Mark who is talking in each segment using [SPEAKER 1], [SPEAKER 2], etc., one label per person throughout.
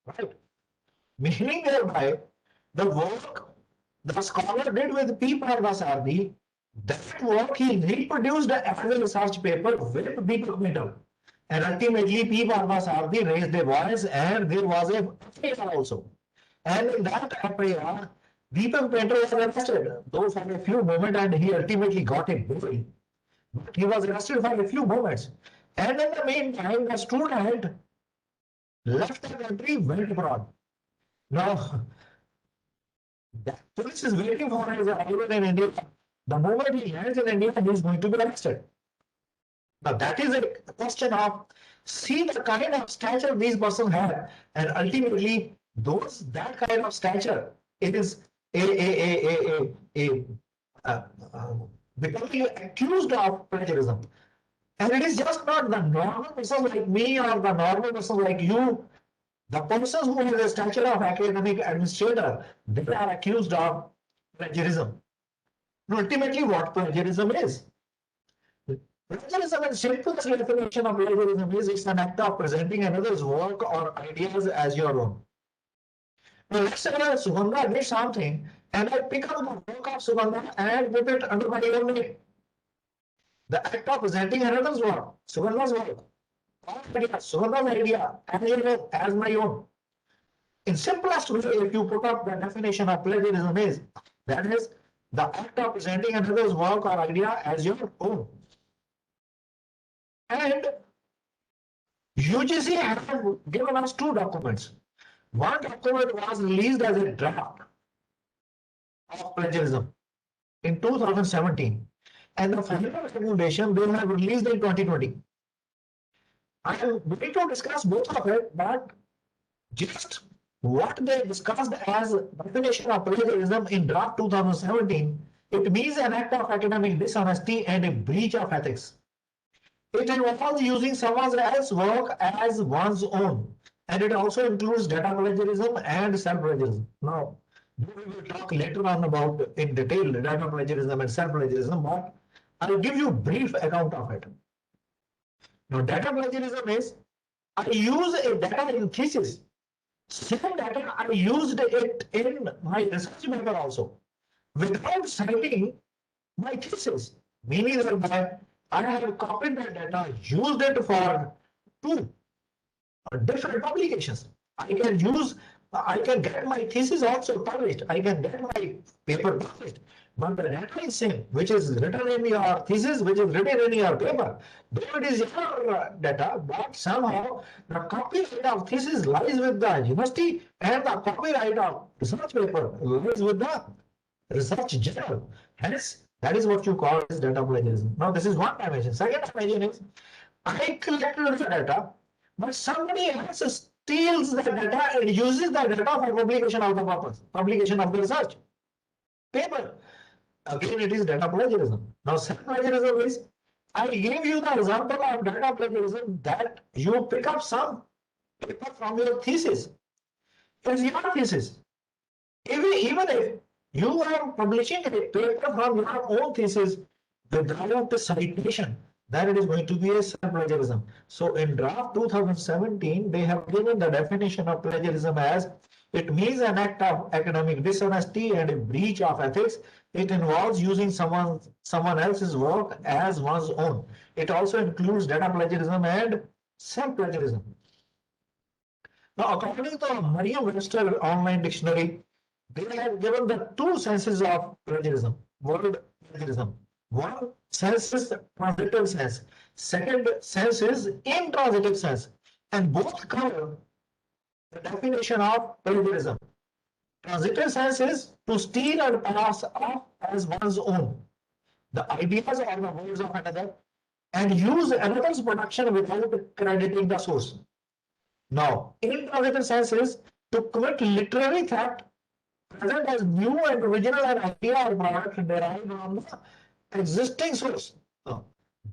[SPEAKER 1] right? Meaning thereby, the work the scholar did with P. Parvasardi, that work he reproduced as a research paper with Deepak Mittal. And ultimately, P. Parvasardi raised a voice, and there was a FIR also. And in that FIR, Deepak Mittal was arrested, though for a few moments, and he ultimately got a bail. But he was arrested for a few moments. And in the meantime, the student left the country, went abroad. Now, the police is waiting for his arrival in India. The moment he lands in India, he is going to be arrested. Now, that is a question of see the kind of stature these persons have, and ultimately, those that kind of stature, it is a becoming accused of plagiarism. And it is just not the normal person like me or the normal person like you. The persons who have the stature of academic administrator, they are accused of plagiarism. Ultimately, what plagiarism is? Plagiarism, in simplest definition of plagiarism, is it's an act of presenting another's work or ideas as your own. Now, let's say Sugandha did something, and I pick up the work of Sugandha and put it under my own name. The act of presenting another's work, Sugandha's work, Sugandha's idea, as my own. In simplest way, if you put up the definition of plagiarism is, that is the act of presenting another's work or idea as your own. And UGC have given us two documents. One document was released as a draft of plagiarism in 2017, and the final recommendation they have released in 2020. I am going to discuss both of it, but just what they discussed as definition of plagiarism in draft 2017, it means an act of academic dishonesty and a breach of ethics. It involves using someone else's work as one's own, and it also includes data plagiarism and self-plagiarism. Now, we will talk later on about in detail data plagiarism and self-plagiarism, but I'll give you a brief account of it. Now, data plagiarism is I use a data in thesis. Same data, I used it in my research paper also, without citing my thesis. Meaning that I have copied that data, used it for two different publications. I can get my thesis also published. I can get my paper published. But the data is same, which is written in your thesis, which is written in your paper. Though it is your data, but somehow the copyright of thesis lies with the university and the copyright of research paper lies with the research journal. Hence, that is what you call as data plagiarism. Now, this is one dimension. Second dimension is I collected the data, but somebody else steals the data and uses the data for publication of the purpose, publication of the research paper. Again, it is data plagiarism. Now, self-plagiarism is I gave you the example of data plagiarism that you pick up some paper from your thesis. It's your thesis. Even if you are publishing a paper from your own thesis without the citation, then it is going to be a self-plagiarism. So in draft 2017, they have given the definition of plagiarism as it means an act of academic dishonesty and a breach of ethics. It involves using someone else's work as one's own. It also includes data plagiarism and self-plagiarism. Now, according to Merriam-Webster online dictionary, they have given the two senses of plagiarism, word plagiarism. One sense is transitive sense. Second sense is intransitive sense. And both cover the definition of plagiarism. Transitive sense is to steal and pass off as one's own the ideas or the words of another and use another's production without crediting the source. Now, intransitive sense is to commit literary theft present as new and original an idea or product derived from the existing source. Now,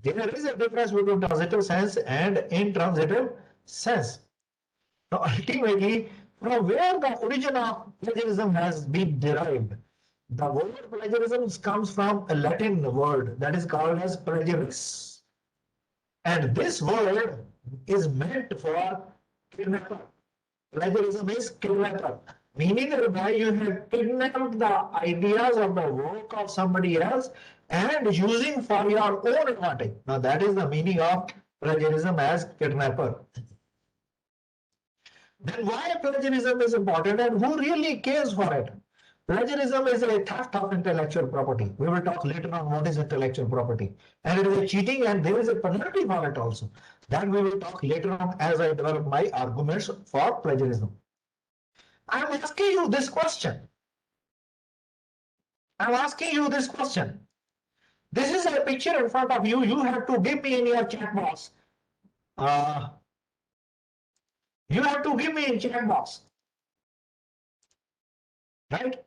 [SPEAKER 1] there is a difference between transitive sense and intransitive sense. Now, ultimately, from where the origin of plagiarism has been derived, the word plagiarism comes from a Latin word that is called as plagiaris. And this word is meant for kidnapper. Plagiarism is kidnapper, meaning that you have kidnapped the ideas of the work of somebody else and using for your own advantage. Now that is the meaning of plagiarism as kidnapper. Then why plagiarism is important and who really cares for it? Plagiarism is a theft of intellectual property. We will talk later on what is intellectual property. And it is a cheating and there is a penalty for it also. That we will talk later on as I develop my arguments for plagiarism. I'm asking you this question. I'm asking you this question. This is a picture in front of you. You have to give me in your chat box. Uh, you have to give me in chat box. Right?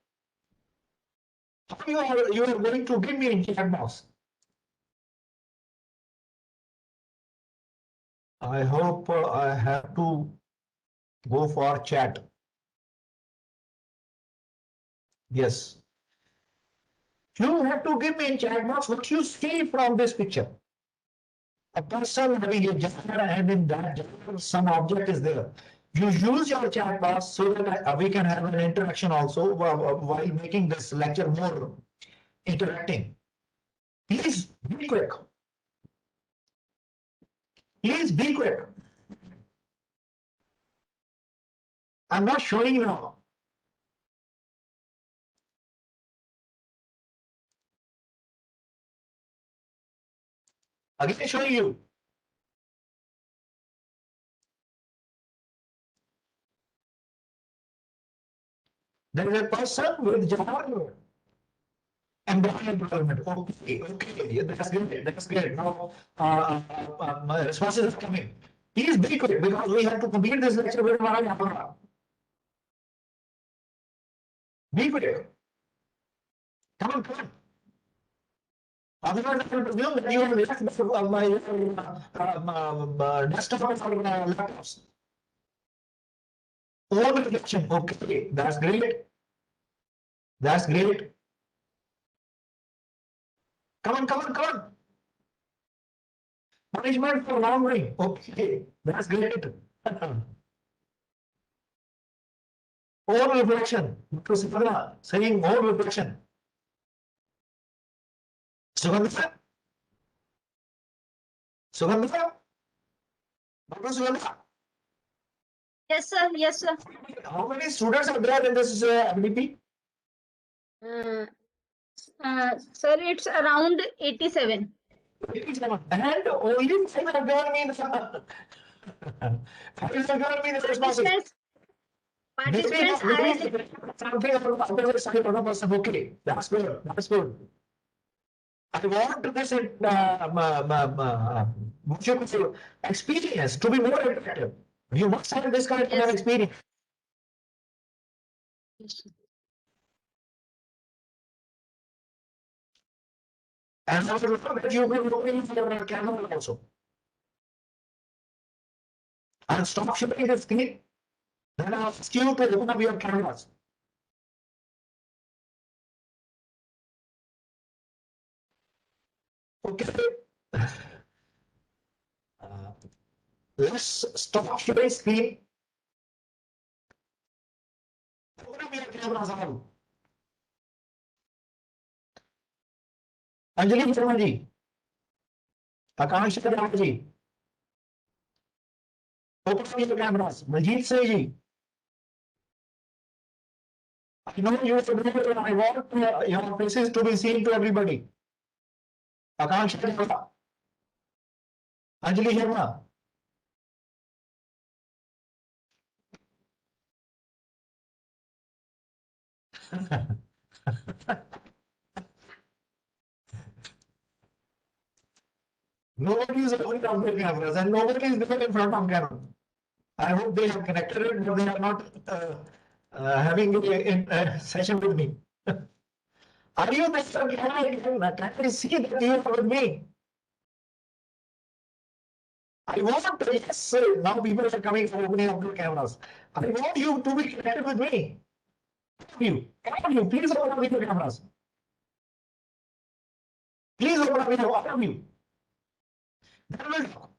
[SPEAKER 1] How you are going to give me in chat box? I hope I have to go for chat. Yes. You have to give me in chat box what you see from this picture. A person having a jar and in that jar some object is there. You use your chat box so that we can have an interaction also while making this lecture more interacting. Please be quick. Please be quick. I'm not showing you now. Again showing you. There is a person with jar and environment. Okay, okay, yeah, that's great. That's great. Now, my responses are coming. Please be quick because we have to complete this lecture with Maharaja. Be quick. Come on, come on. Otherwise, I will presume that you have left my desktop or laptops. All reflection. Okay, that's great. That's great. Come on, come on, come on. Punishment for wrongdoing. Okay, that's great. All reflection. Dr. Sifana saying all reflection. Sugandha? Sugandha? Dr. Sugandha?
[SPEAKER 2] Yes, sir. Yes, sir.
[SPEAKER 1] How many students are there in this MDP?
[SPEAKER 2] Uh, sir, it's around 87.
[SPEAKER 1] 87. And only 5 have given me the 5 have given me the responses.
[SPEAKER 2] Participants,
[SPEAKER 1] Maybe something otherwise another person. Okay, that's good. That's good. I want this what you could say, experience to be more interactive. You must have this kind of
[SPEAKER 2] yes.
[SPEAKER 1] experience. And I will know that you will be looking for your camera also. And stop sharing the screen. Then I'll ask you to open up your cameras. Okay. Uh, let's stop sharing screen. Open up your cameras all. Anjali Sharma ji, Akanksha Kadam ji, open up your cameras. Majid Singh ji, I know you are familiar and I want your faces to be seen to everybody. Akanksha Kadam, Anjali Sharma. Nobody is opening up their cameras and nobody is there in front of camera. I hope they have connected it, but they are not having a session with me. Are you Mr. Camera? Can I see that you are with me? I want, yes, now people are coming for opening up their cameras. I want you to be connected with me. Come on, you, please open up your cameras. Please open up your, all of you. Then we'll talk.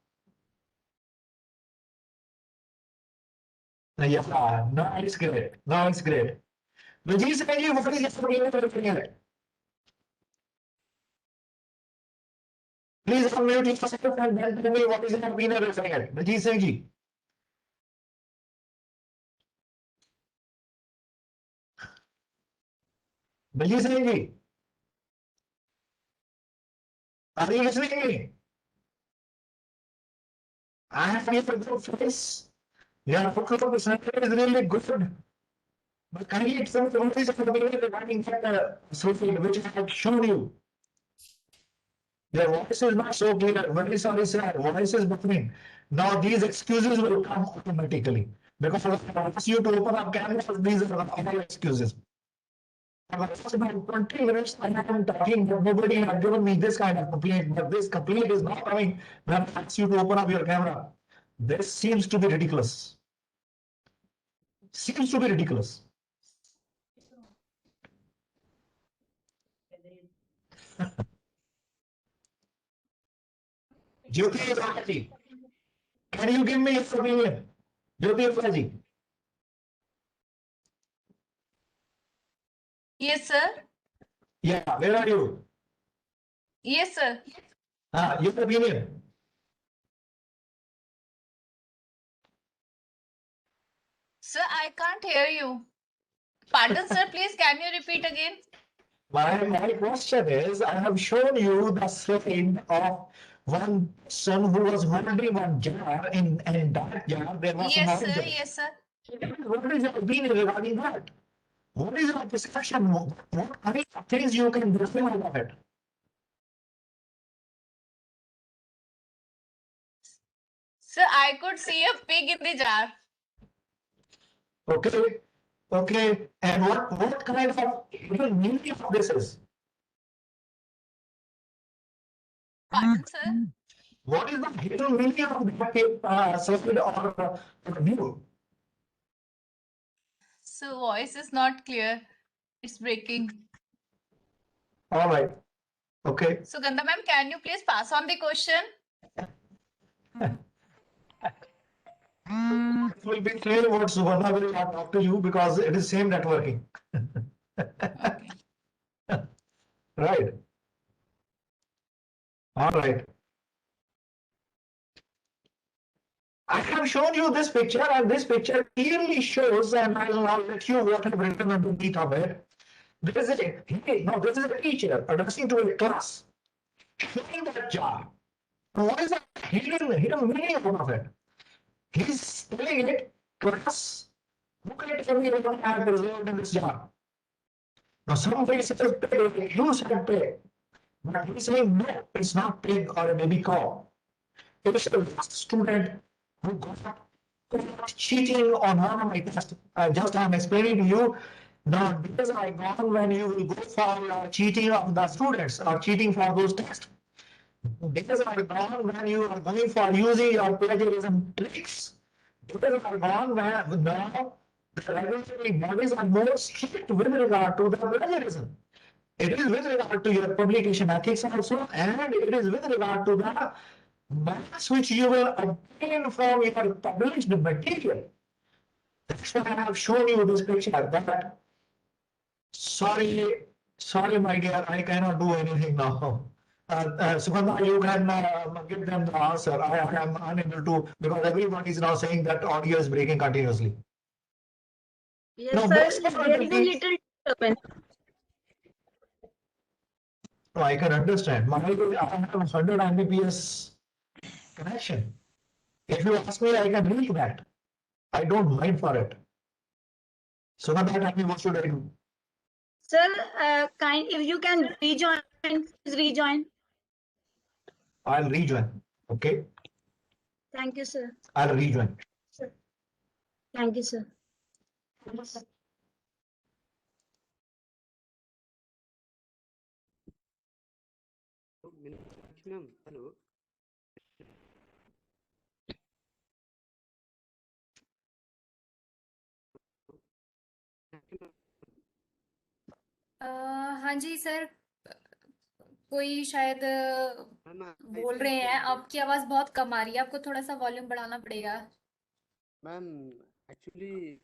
[SPEAKER 1] Yeah, no, it's great. No, it's great. Vijay Singh, what is your opinion? Please unmute yourself and then tell me what is your opinion regarding it. Vijay Singh ji. Vijay Singh ji, are you listening to me? I have your good face. Your outlook is really good. But kindly explain what is your opinion regarding that social which I have shown you. Your voice is not so clear. Very sorry, sir. Voice is buffering. Now these excuses will come automatically. Because I ask you to open up cameras, these are all excuses. For the first about 20 minutes, I am talking, but nobody has given me this kind of complaint. But this complaint is not coming when I ask you to open up your camera. This seems to be ridiculous. Seems to be ridiculous. Jyoti Upadhyay, can you give me your opinion? Jyoti Upadhyay.
[SPEAKER 3] Yes, sir.
[SPEAKER 1] Yeah, where are you?
[SPEAKER 3] Yes, sir.
[SPEAKER 1] Your opinion.
[SPEAKER 3] Sir, I can't hear you. Pardon, sir. Please, can you repeat again?
[SPEAKER 1] My question is, I have shown you the slide of one son who was holding one jar in that jar there was an
[SPEAKER 3] Yes, sir.
[SPEAKER 1] orange.
[SPEAKER 3] Yes, sir.
[SPEAKER 1] What is your opinion regarding that? What is your discussion? What kind of things you can do out of it?
[SPEAKER 3] Sir, I could see a pig in the jar.
[SPEAKER 1] Okay, okay. And what kind of hidden meaning of this is?
[SPEAKER 3] Pardon, sir.
[SPEAKER 1] What is the hidden meaning of that slide or view?
[SPEAKER 3] So, voice is not clear. It's breaking.
[SPEAKER 1] All right. Okay.
[SPEAKER 3] Sugandha ma'am, can you please pass on the question?
[SPEAKER 1] It will be clear what Suvarna will not talk to you because it is same networking.
[SPEAKER 3] Okay.
[SPEAKER 1] Right. All right. I have shown you this picture, and this picture clearly shows, and I will now let you what I've written underneath of it. This is this is a teacher addressing to a class. Showing that jar. Now, what is the hidden meaning of it? He's telling it, class, look at everything I have reserved in this jar. Now, some places pay, you said pay. But he's saying, no, it's not pig or a baby cow. It is the last student who got cheating on one of my tests. Just I'm explaining to you the days are gone when you will go for cheating of the students or cheating for those tests. Days are gone when you are going for using your plagiarism tricks. Days are gone when now the regulatory bodies are more strict with regard to the plagiarism. It is with regard to your publication ethics also, and it is with regard to the marks which you will obtain from your published material. That's why I have shown you this picture. But sorry, my dear, I cannot do anything now. Sugandha, you can give them the answer. I am unable to because everyone is now saying that audio is breaking continuously.
[SPEAKER 2] Yes,
[SPEAKER 1] No,
[SPEAKER 2] sir.
[SPEAKER 1] most
[SPEAKER 2] There is a
[SPEAKER 1] probably,
[SPEAKER 2] little disturbance.
[SPEAKER 1] no, I can understand. I have 100 Mbps connection. If you ask me, I can read that. I don't mind for it. So now tell me what should I do?
[SPEAKER 2] Sir, if you can rejoin, please rejoin.
[SPEAKER 1] I'll rejoin. Okay,
[SPEAKER 2] Thank you, sir.
[SPEAKER 1] I'll rejoin.
[SPEAKER 2] Thank you, sir.
[SPEAKER 4] Meenakshi ma'am hello
[SPEAKER 5] हाँ जी sir, कोई शायद
[SPEAKER 4] ma'am
[SPEAKER 5] बोल रहे हैं। आपकी आवाज़ बहुत कम आ रही है, आपको थोड़ा सा वॉल्यूम बढ़ाना पड़ेगा।
[SPEAKER 4] Ma'am Actually,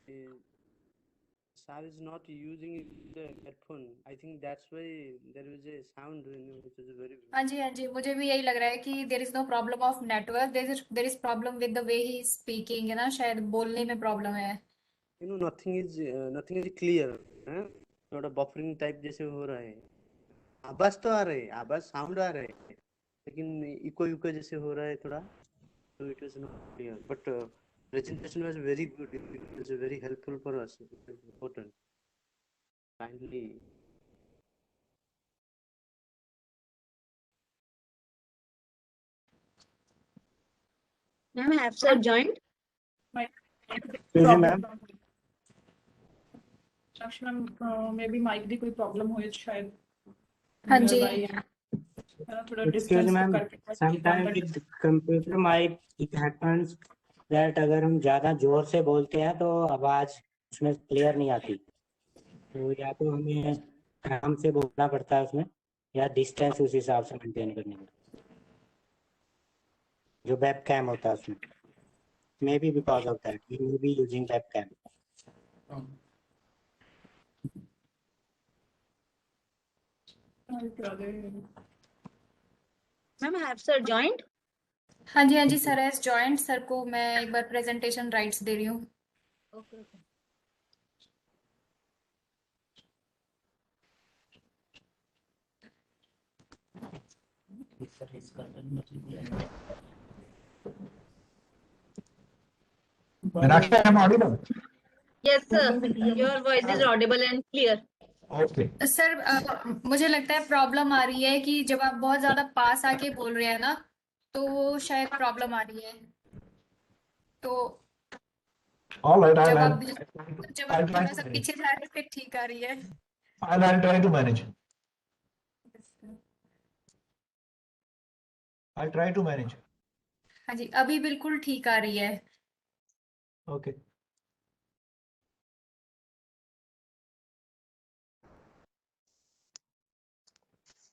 [SPEAKER 4] Sir is not using the headphone. I think that's why there is a sound, which is very.
[SPEAKER 5] हाँ जी मुझे भी यही लग रहा है कि there is no problem of network, there is problem with the way he is speaking, है ना, शायद बोलने में प्रॉब्लम है.
[SPEAKER 4] Nothing is clear. हैं? थोड़ा बफरिंग टाइप जैसे हो रहा है. आवाज तो आ रहे हैं, आवाज साउंड आ रहे हैं, लेकिन इको इको जैसे हो रहा है थोड़ा. So it was not clear, but presentation was very good. It was very helpful for us. It was important. Kindly.
[SPEAKER 2] Ma'am, have sir joined?
[SPEAKER 6] Ma'am
[SPEAKER 7] Sakshi ma'am may be mic की कोई problem हो शायद.
[SPEAKER 5] हाँ जी.
[SPEAKER 7] है ना, थोड़ा
[SPEAKER 6] एक्सक्यूज
[SPEAKER 7] डिस्टेंस
[SPEAKER 6] मैम
[SPEAKER 7] करके
[SPEAKER 6] sometime with computer mic it happens that अगर हम ज्यादा जोर से बोलते हैं तो आवाज उसमें क्लियर नहीं आती, तो या तो हमें आराम से बोलना पड़ता है उसमें, या डिस्टेंस उस हिसाब से मेंटेन करनी पड़ती है जो वेब कैम होता है उसमें. May be because of that we may be using web cam.
[SPEAKER 2] Ma'am, have sir joined?
[SPEAKER 5] हाँ जी सर हैज जॉइंट. सर को मैं एक बार प्रेजेंटेशन राइट्स दे रही हूँ.
[SPEAKER 2] Okay.
[SPEAKER 1] Meenakshi, I am audible.
[SPEAKER 2] Yes, sir. Your voice is audible and clear.
[SPEAKER 1] Okay.
[SPEAKER 5] Sir मुझे लगता है प्रॉब्लम आ रही है कि जब आप बहुत ज्यादा पास आके बोल रहे हैं ना, तो शायद प्रॉब्लम आ रही है. तो
[SPEAKER 1] All right.
[SPEAKER 5] जब आप
[SPEAKER 1] I'll try
[SPEAKER 5] थोड़ा
[SPEAKER 1] to
[SPEAKER 5] सा
[SPEAKER 1] manage.
[SPEAKER 5] पीछे जा रहे हैं फिर ठीक आ रही है.
[SPEAKER 1] I'll try to manage. I'll try to manage.
[SPEAKER 5] हाँ जी, अभी बिल्कुल ठीक आ रही है.
[SPEAKER 1] Okay.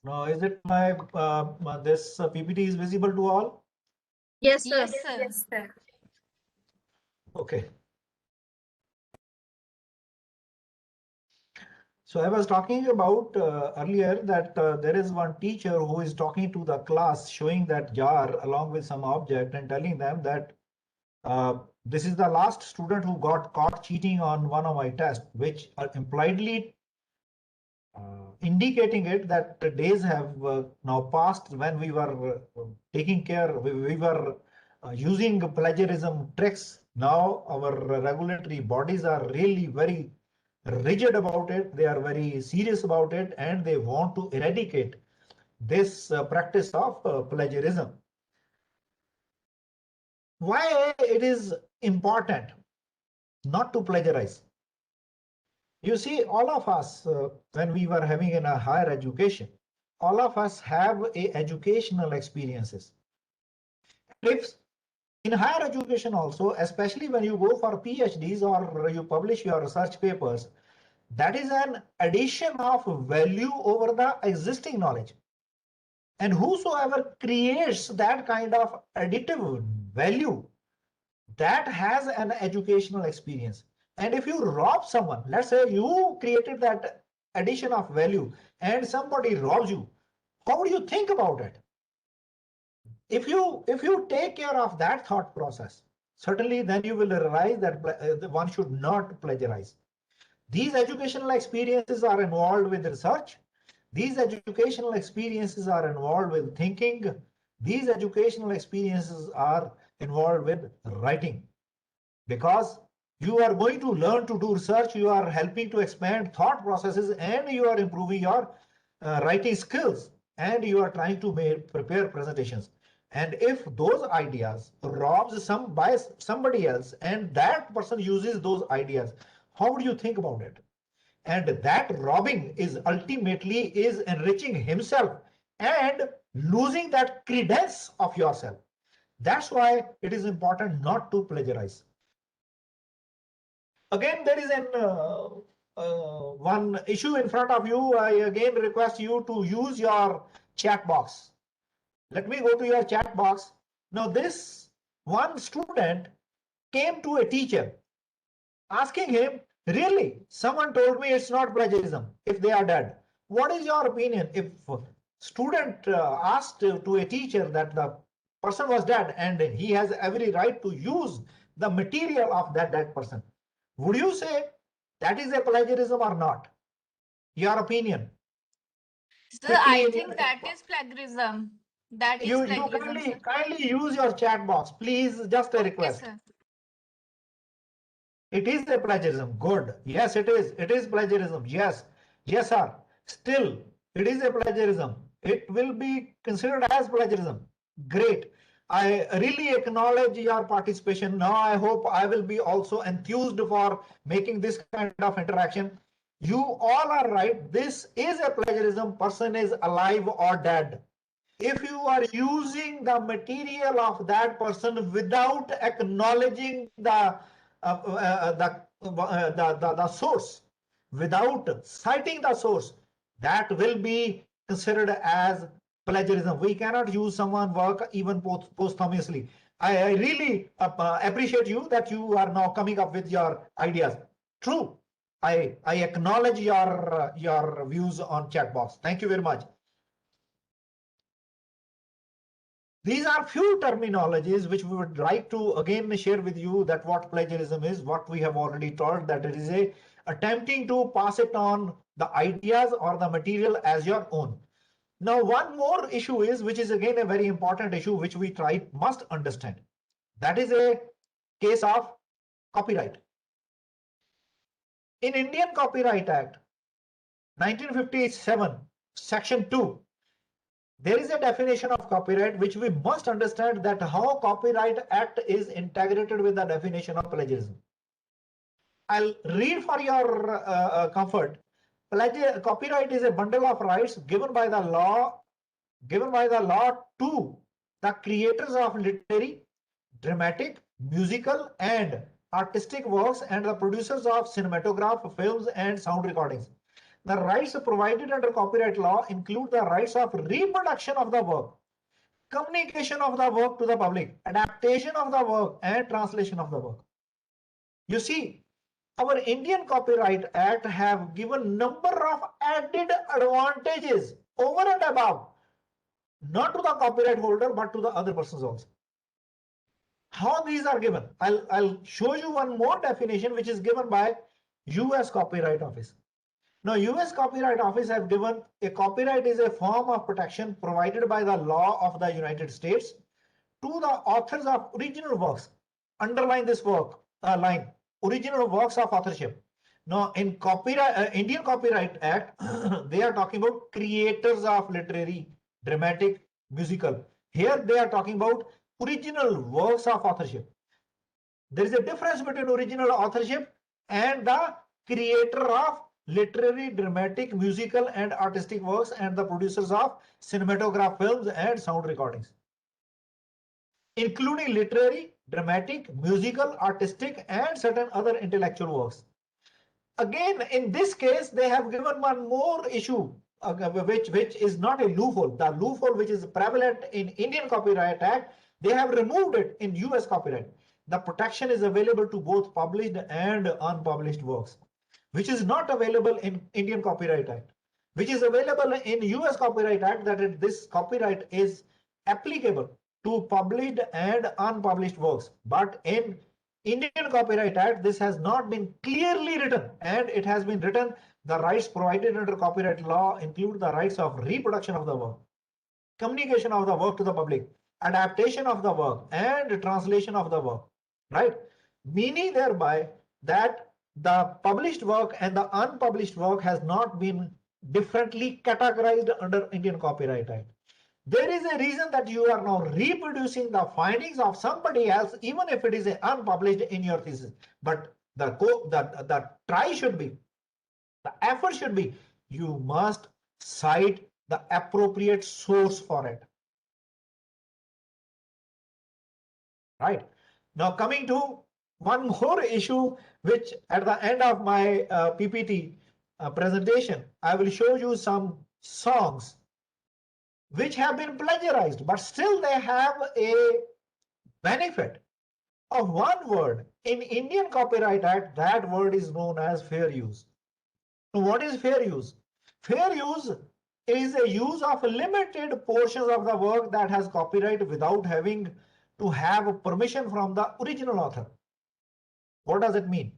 [SPEAKER 1] Now, is it this PPT is visible to all?
[SPEAKER 2] Yes, sir.
[SPEAKER 3] Yes, sir.
[SPEAKER 5] Yes, sir.
[SPEAKER 1] Okay. So I was talking about earlier that there is one teacher who is talking to the class, showing that jar along with some object and telling them that this is the last student who got caught cheating on one of my tests, which are impliedly indicating it that the days have now passed when we were taking care, we were using plagiarism tricks. Now our regulatory bodies are really very rigid about it. They are very serious about it, and they want to eradicate this practice of plagiarism. Why it is important not to plagiarize? You see, all of us, when we were having in a higher education, all of us have a educational experiences. If in higher education also, especially when you go for PhDs or you publish your research papers, that is an addition of value over the existing knowledge. And whosoever creates that kind of additive value, that has an educational experience. And if you rob someone, let's say you created that addition of value and somebody robs you, how do you think about it? If you take care of that thought process, certainly then you will realize that one should not plagiarize. These educational experiences are involved with research. These educational experiences are involved with thinking. These educational experiences are involved with writing. Because you are going to learn to do research, you are helping to expand thought processes, and you are improving your writing skills, and you are trying to prepare presentations. And if those ideas robs by somebody else and that person uses those ideas, how do you think about it? And that robbing is ultimately is enriching himself and losing that credence of yourself. That's why it is important not to plagiarize. Again, there is an one issue in front of you. I again request you to use your chat box. Let me go to your chat box. Now, this one student came to a teacher asking him, really, someone told me it's not plagiarism if they are dead. What is your opinion if student asked to a teacher that the person was dead and he has every right to use the material of that dead person? Would you say that is a plagiarism or not? Your opinion.
[SPEAKER 3] Sir, I
[SPEAKER 1] Quickly,
[SPEAKER 3] think that is plagiarism. That is
[SPEAKER 1] you
[SPEAKER 3] plagiarism, sir.
[SPEAKER 1] kindly use your chat box, please. Just a
[SPEAKER 3] Okay,
[SPEAKER 1] request.
[SPEAKER 3] sir.
[SPEAKER 1] It is a plagiarism. Good. Yes, it is. It is plagiarism. Yes. Yes, sir. Still, it is a plagiarism. It will be considered as plagiarism. Great. I really acknowledge your participation. Now I hope I will be also enthused for making this kind of interaction. You all are right. This is a plagiarism. Person is alive or dead. If you are using the material of that person without acknowledging the source, without citing the source, that will be considered as plagiarism. We cannot use someone's work even posthumously. I really appreciate you that you are now coming up with your ideas. True. I acknowledge your views on chat box. Thank you very much. These are few terminologies which we would like to again share with you, that what plagiarism is, what we have already taught, that it is a attempting to pass it on the ideas or the material as your own. Now, one more issue is, which is again a very important issue, which we must understand. That is a case of copyright. In Indian Copyright Act, 1957, Section 2, there is a definition of copyright which we must understand, that how Copyright Act is integrated with the definition of plagiarism. I'll read for your comfort. Copyright is a bundle of rights given by the law to the creators of literary, dramatic, musical, and artistic works and the producers of cinematograph, films, and sound recordings. The rights provided under copyright law include the rights of reproduction of the work, communication of the work to the public, adaptation of the work, and translation of the work. You see, our Indian Copyright Act have given number of added advantages over and above, not to the copyright holder, but to the other persons also. How these are given? I'll show you one more definition which is given by US Copyright Office. Now, US Copyright Office have given a copyright is a form of protection provided by the law of the United States to the authors of original works. Underline this line, original works of authorship. Now, in Indian Copyright Act, they are talking about creators of literary, dramatic, musical. Here they are talking about original works of authorship. There is a difference between original authorship and the creator of literary, dramatic, musical, and artistic works and the producers of cinematograph, films, and sound recordings, including literary, dramatic, musical, artistic, and certain other intellectual works. Again, in this case, they have given one more issue, which is not a loophole. The loophole which is prevalent in Indian Copyright Act, they have removed it in US Copyright. The protection is available to both published and unpublished works, which is not available in Indian Copyright Act, which is available in US Copyright Act, that this copyright is applicable to published and unpublished works. But in Indian Copyright Act, this has not been clearly written, and it has been written, the rights provided under copyright law include the rights of reproduction of the work, communication of the work to the public, adaptation of the work, and translation of the work, right? Meaning thereby that the published work and the unpublished work has not been differently categorized under Indian Copyright Act. There is a reason that you are now reproducing the findings of somebody else, even if it is unpublished in your thesis. But the try should be, the effort should be, you must cite the appropriate source for it. Right. Now coming to one more issue, which at the end of my PPT presentation, I will show you some songs which have been plagiarized, but still they have a benefit of one word In Indian Copyright Act, that word is known as fair use. Now, what is fair use? Fair use is a use of limited portions of the work that has copyright without having to have permission from the original author. What does it mean?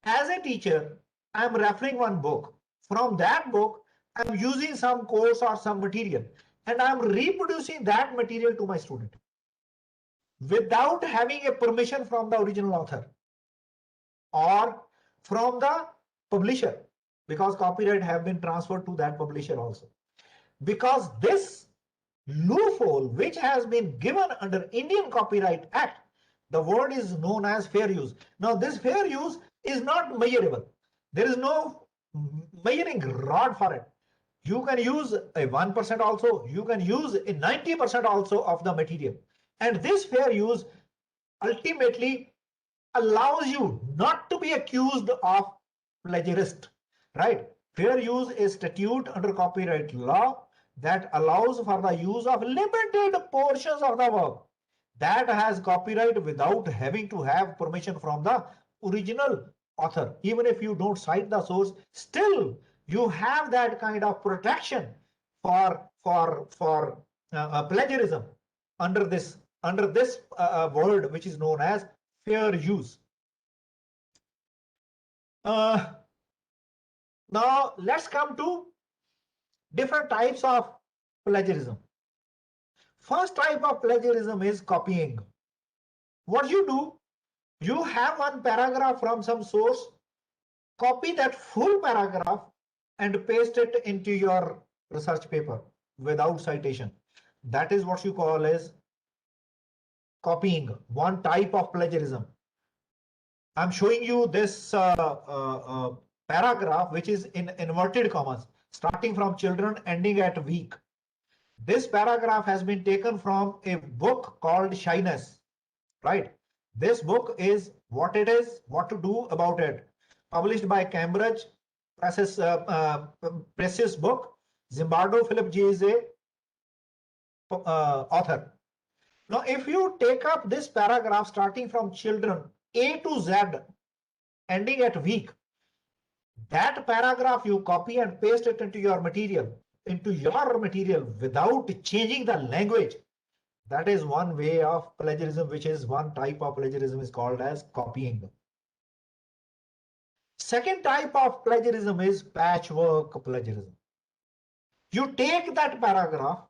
[SPEAKER 1] As a teacher, I'm referring one book. From that book, I'm using some course or some material, and I'm reproducing that material to my student without having a permission from the original author or from the publisher, because copyright have been transferred to that publisher also. Because this loophole which has been given under Indian Copyright Act, the word is known as fair use. Now this fair use is not measurable. There is no measuring rod for it. You can use a 1% also, you can use a 90% also of the material. And this fair use ultimately allows you not to be accused of plagiarist, right? Fair use is statute under copyright law that allows for the use of limited portions of the work that has copyright without having to have permission from the original author. Even if you don't cite the source, still you have that kind of protection for plagiarism under this word which is known as fair use. Now let's come to different types of plagiarism. First type of plagiarism is copying. What you do, you have one paragraph from some source, copy that full paragraph and paste it into your research paper without citation. That is what you call as copying, one type of plagiarism. I'm showing you this paragraph which is in inverted commas, starting from children, ending at week. This paragraph has been taken from a book called Shyness, right? This book is what it is, what to do about it. Published by Cambridge Precious book. Zimbardo Philip G is a author. Now, if you take up this paragraph starting from children A to Z, ending at week, that paragraph you copy and paste it into your material without changing the language. That is one way of plagiarism, which is one type of plagiarism is called as copying. Second type of plagiarism is patchwork plagiarism. You take that paragraph,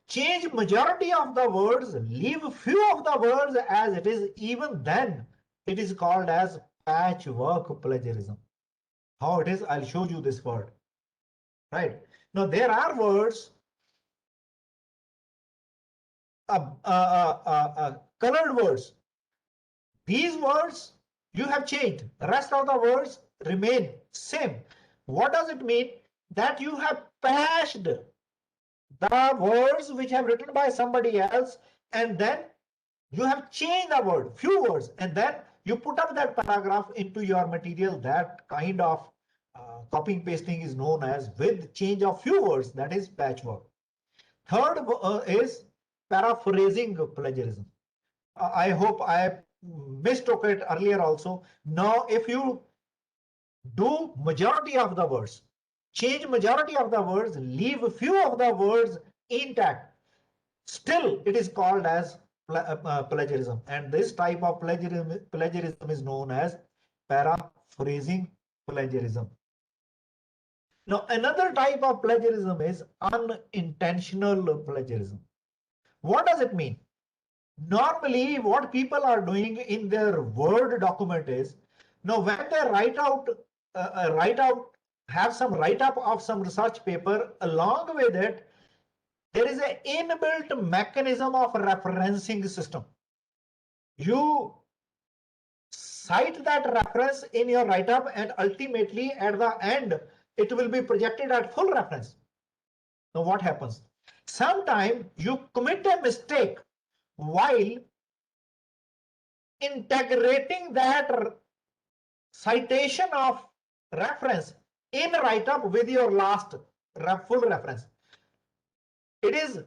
[SPEAKER 1] change majority of the words, leave few of the words as it is, even then it is called as patchwork plagiarism. How it is, I'll show you this word. Right. Now there are words, colored words. These words you have changed. The rest of the words remain same. What does it mean? That you have patched the words which have written by somebody else, and then you have changed the word, few words, and then you put up that paragraph into your material. That kind of copying pasting is known as with change of few words, that is patchwork. Third is paraphrasing plagiarism. I hope I mistook it earlier also. Now, if you do majority of the words, change majority of the words, leave a few of the words intact, still it is called as plagiarism. And this type of plagiarism is known as paraphrasing plagiarism. Now, another type of plagiarism is unintentional plagiarism. What does it mean? Normally, what people are doing in their Word document is, now when they write out, have some write-up of some research paper, along with it, there is an inbuilt mechanism of referencing system. You cite that reference in your write-up, and ultimately at the end, it will be projected at full reference. Now what happens? Sometimes you commit a mistake while integrating that citation of reference in write-up with your last full reference. It is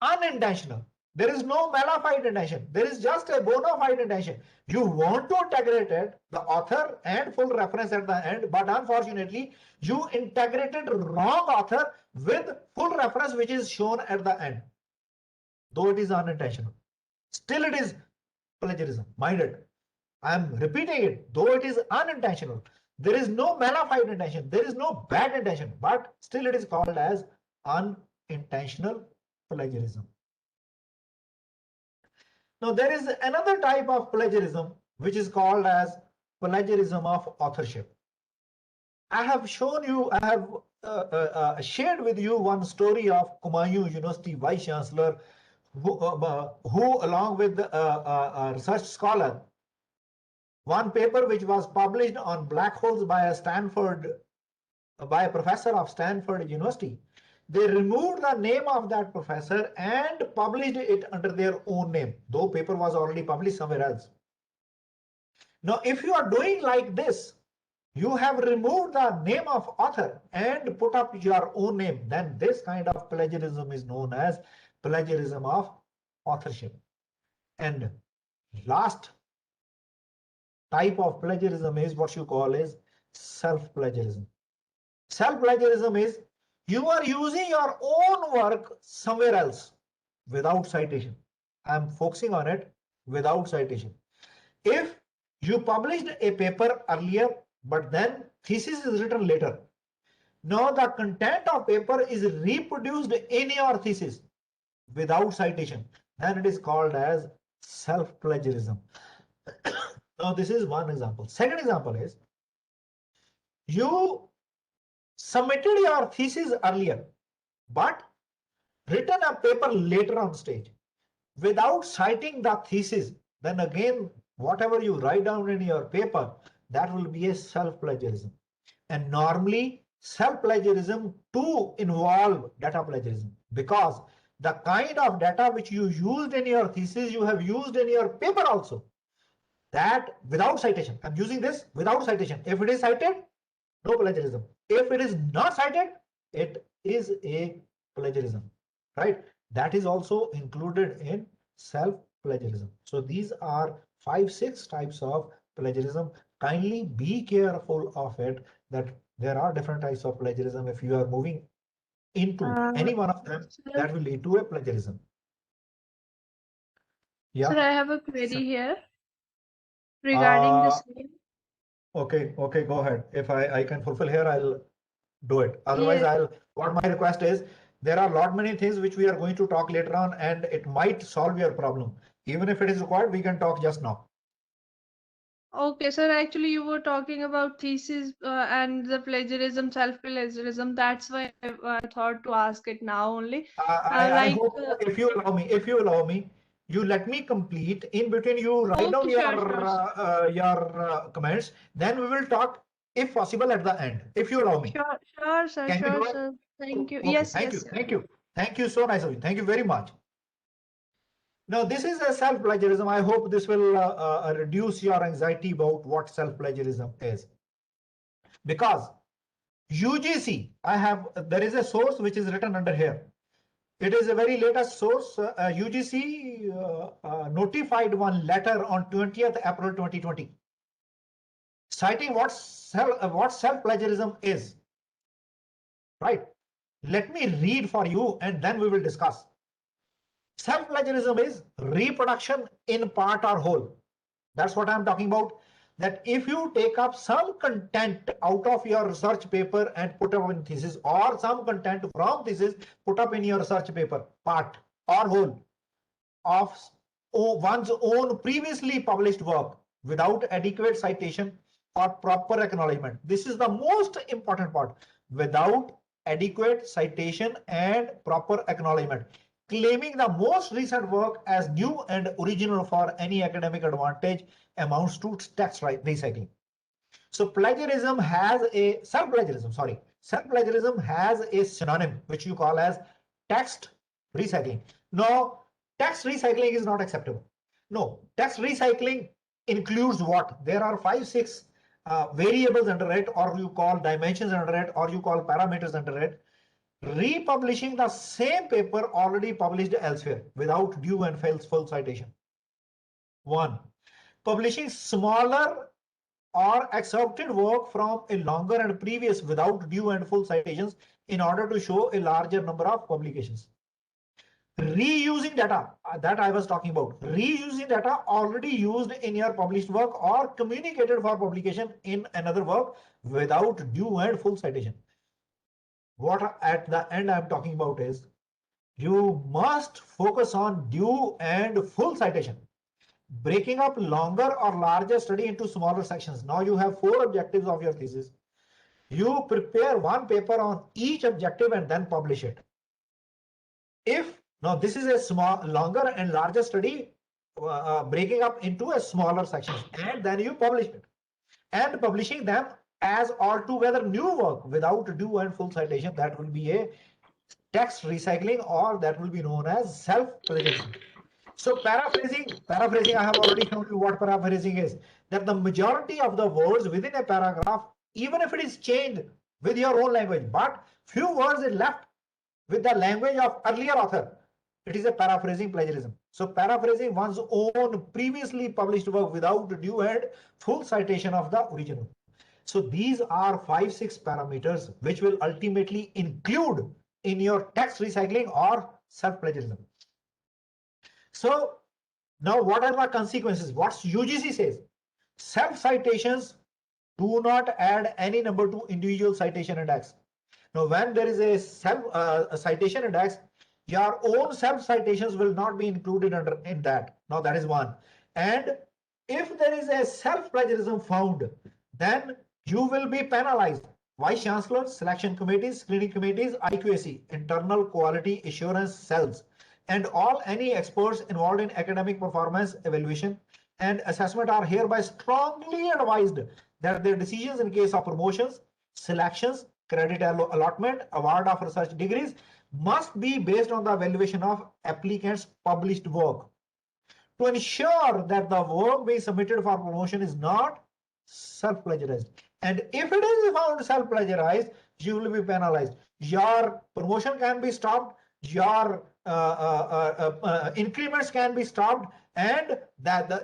[SPEAKER 1] unintentional. There is no mala fide intention. There is just a bona fide intention. You want to integrate it, the author and full reference at the end, but unfortunately, you integrated wrong author with full reference, which is shown at the end. Though it is unintentional, still it is plagiarism. Mind it. I am repeating it. Though it is unintentional, there is no mala fide intention. There is no bad intention, but still it is called as unintentional plagiarism. Now there is another type of plagiarism which is called as plagiarism of authorship. I have shown you, I have shared with you one story of Kumayu University Vice Chancellor who along with a research scholar, one paper which was published on black holes by a professor of Stanford University. They removed the name of that professor and published it under their own name, though paper was already published somewhere else. Now, if you are doing like this, you have removed the name of author and put up your own name, then this kind of plagiarism is known as plagiarism of authorship. And last type of plagiarism is what you call is self-plagiarism. Self-plagiarism is you are using your own work somewhere else without citation. I'm focusing on it without citation. If you published a paper earlier, but then thesis is written later. Now the content of paper is reproduced in your thesis without citation. Then it is called as self-plagiarism. Now this is one example. Second example is you submitted your thesis earlier, but written a paper later on stage without citing the thesis. Then again, whatever you write down in your paper, that will be a self-plagiarism. And normally self-plagiarism too involve data plagiarism, because the kind of data which you used in your thesis, you have used in your paper also. That without citation. I'm using this without citation. If it is cited, no plagiarism. If it is not cited, it is a plagiarism, right? That is also included in self-plagiarism. So these are 5-6 types of plagiarism. Kindly be careful of it, that there are different types of plagiarism. If you are moving into any one of them, that will lead to a plagiarism. Yeah.
[SPEAKER 8] Sir, I have a query here regarding the same.
[SPEAKER 1] Okay, go ahead. If I can fulfill here, I'll do it. Otherwise,
[SPEAKER 8] Yes.
[SPEAKER 1] what my request is, there are a lot many things which we are going to talk later on, and it might solve your problem. Even if it is required, we can talk just now.
[SPEAKER 8] Okay, sir, actually you were talking about thesis and the plagiarism, self-plagiarism. That's why I thought to ask it now only.
[SPEAKER 1] I
[SPEAKER 8] Like,
[SPEAKER 1] hope if you allow me, you let me complete. In between, you write down
[SPEAKER 8] Okay, sure,
[SPEAKER 1] your comments. Then we will talk, if possible, at the end. If you allow me.
[SPEAKER 8] Sure, sir,
[SPEAKER 1] Can we do
[SPEAKER 8] sure,
[SPEAKER 1] it?
[SPEAKER 8] sir. Thank you.
[SPEAKER 1] Okay,
[SPEAKER 8] Yes,
[SPEAKER 1] thank
[SPEAKER 8] yes,
[SPEAKER 1] you,
[SPEAKER 8] sir.
[SPEAKER 1] thank you so nice of you. Thank you very much. Now, this is a self-plagiarism. I hope this will reduce your anxiety about what self-plagiarism is. Because UGC, there is a source which is written under here. It is a very latest source. UGC notified one letter on 20th April 2020, citing what self-plagiarism is. Right? Let me read for you and then we will discuss. Self-plagiarism is reproduction in part or whole. That's what I'm talking about. That if you take up some content out of your research paper and put up in thesis, or some content from thesis put up in your research paper, part or whole of one's own previously published work without adequate citation or proper acknowledgement. This is the most important part. Without adequate citation and proper acknowledgement, claiming the most recent work as new and original for any academic advantage amounts to text recycling. So plagiarism has a self-plagiarism has a synonym which you call as text recycling. No, text recycling is not acceptable. No, text recycling includes what? There are 5-6 variables under it, or you call dimensions under it, or you call parameters under it. republishing the same paper already published elsewhere without due and full citation. 1. Publishing smaller or excerpted work from a longer and previous without due and full citations in order to show a larger number of publications. Reusing data that I was talking about, reusing data already used in your published work or communicated for publication in another work without due and full citation. What at the end I'm talking about is you must focus on due and full citation. Breaking up longer or larger study into smaller sections. Now you have 4 objectives of your thesis. You prepare one paper on each objective and then publish it. If now this is a longer and larger study, breaking up into a smaller sections, and then you publish it. And publishing them as altogether new work without due and full citation, that will be a text recycling, or that will be known as self-plagiarism. So paraphrasing, I have already shown you what paraphrasing is. That the majority of the words within a paragraph, even if it is changed with your own language, but few words is left with the language of earlier author, it is a paraphrasing plagiarism. So paraphrasing one's own previously published work without due and full citation of the original. So these are 5-6 parameters which will ultimately include in your text recycling or self-plagiarism. So now what are the consequences? What UGC says? Self-citations do not add any number to individual citation index. Now when there is a citation index, your own self-citations will not be included in that. Now that is one. And if there is a self-plagiarism found, then you will be penalized. Vice chancellors, selection committees, screening committees, IQAC, internal quality assurance cells, and all any experts involved in academic performance evaluation and assessment are hereby strongly advised that their decisions in case of promotions, selections, credit allotment, award of research degrees must be based on the evaluation of applicants' published work. To ensure that the work being submitted for promotion is not self-plagiarized. And if it is found self-plagiarized, you will be penalized. Your promotion can be stopped, your increments can be stopped, and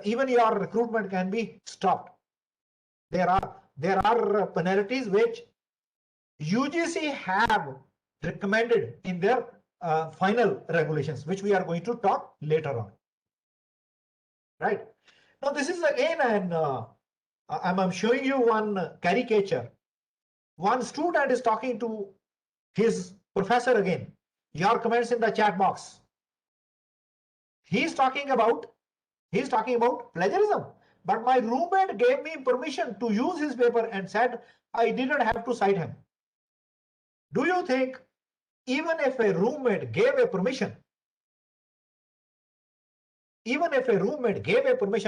[SPEAKER 1] even your recruitment can be stopped. There are penalties which UGC have recommended in their final regulations, which we are going to talk later on. Right now, this is again an I'm showing you one caricature. One student is talking to his professor again. Your comments in the chat box. He's talking about plagiarism. But my roommate gave me permission to use his paper and said I didn't have to cite him. Do you think even if a roommate gave a permission,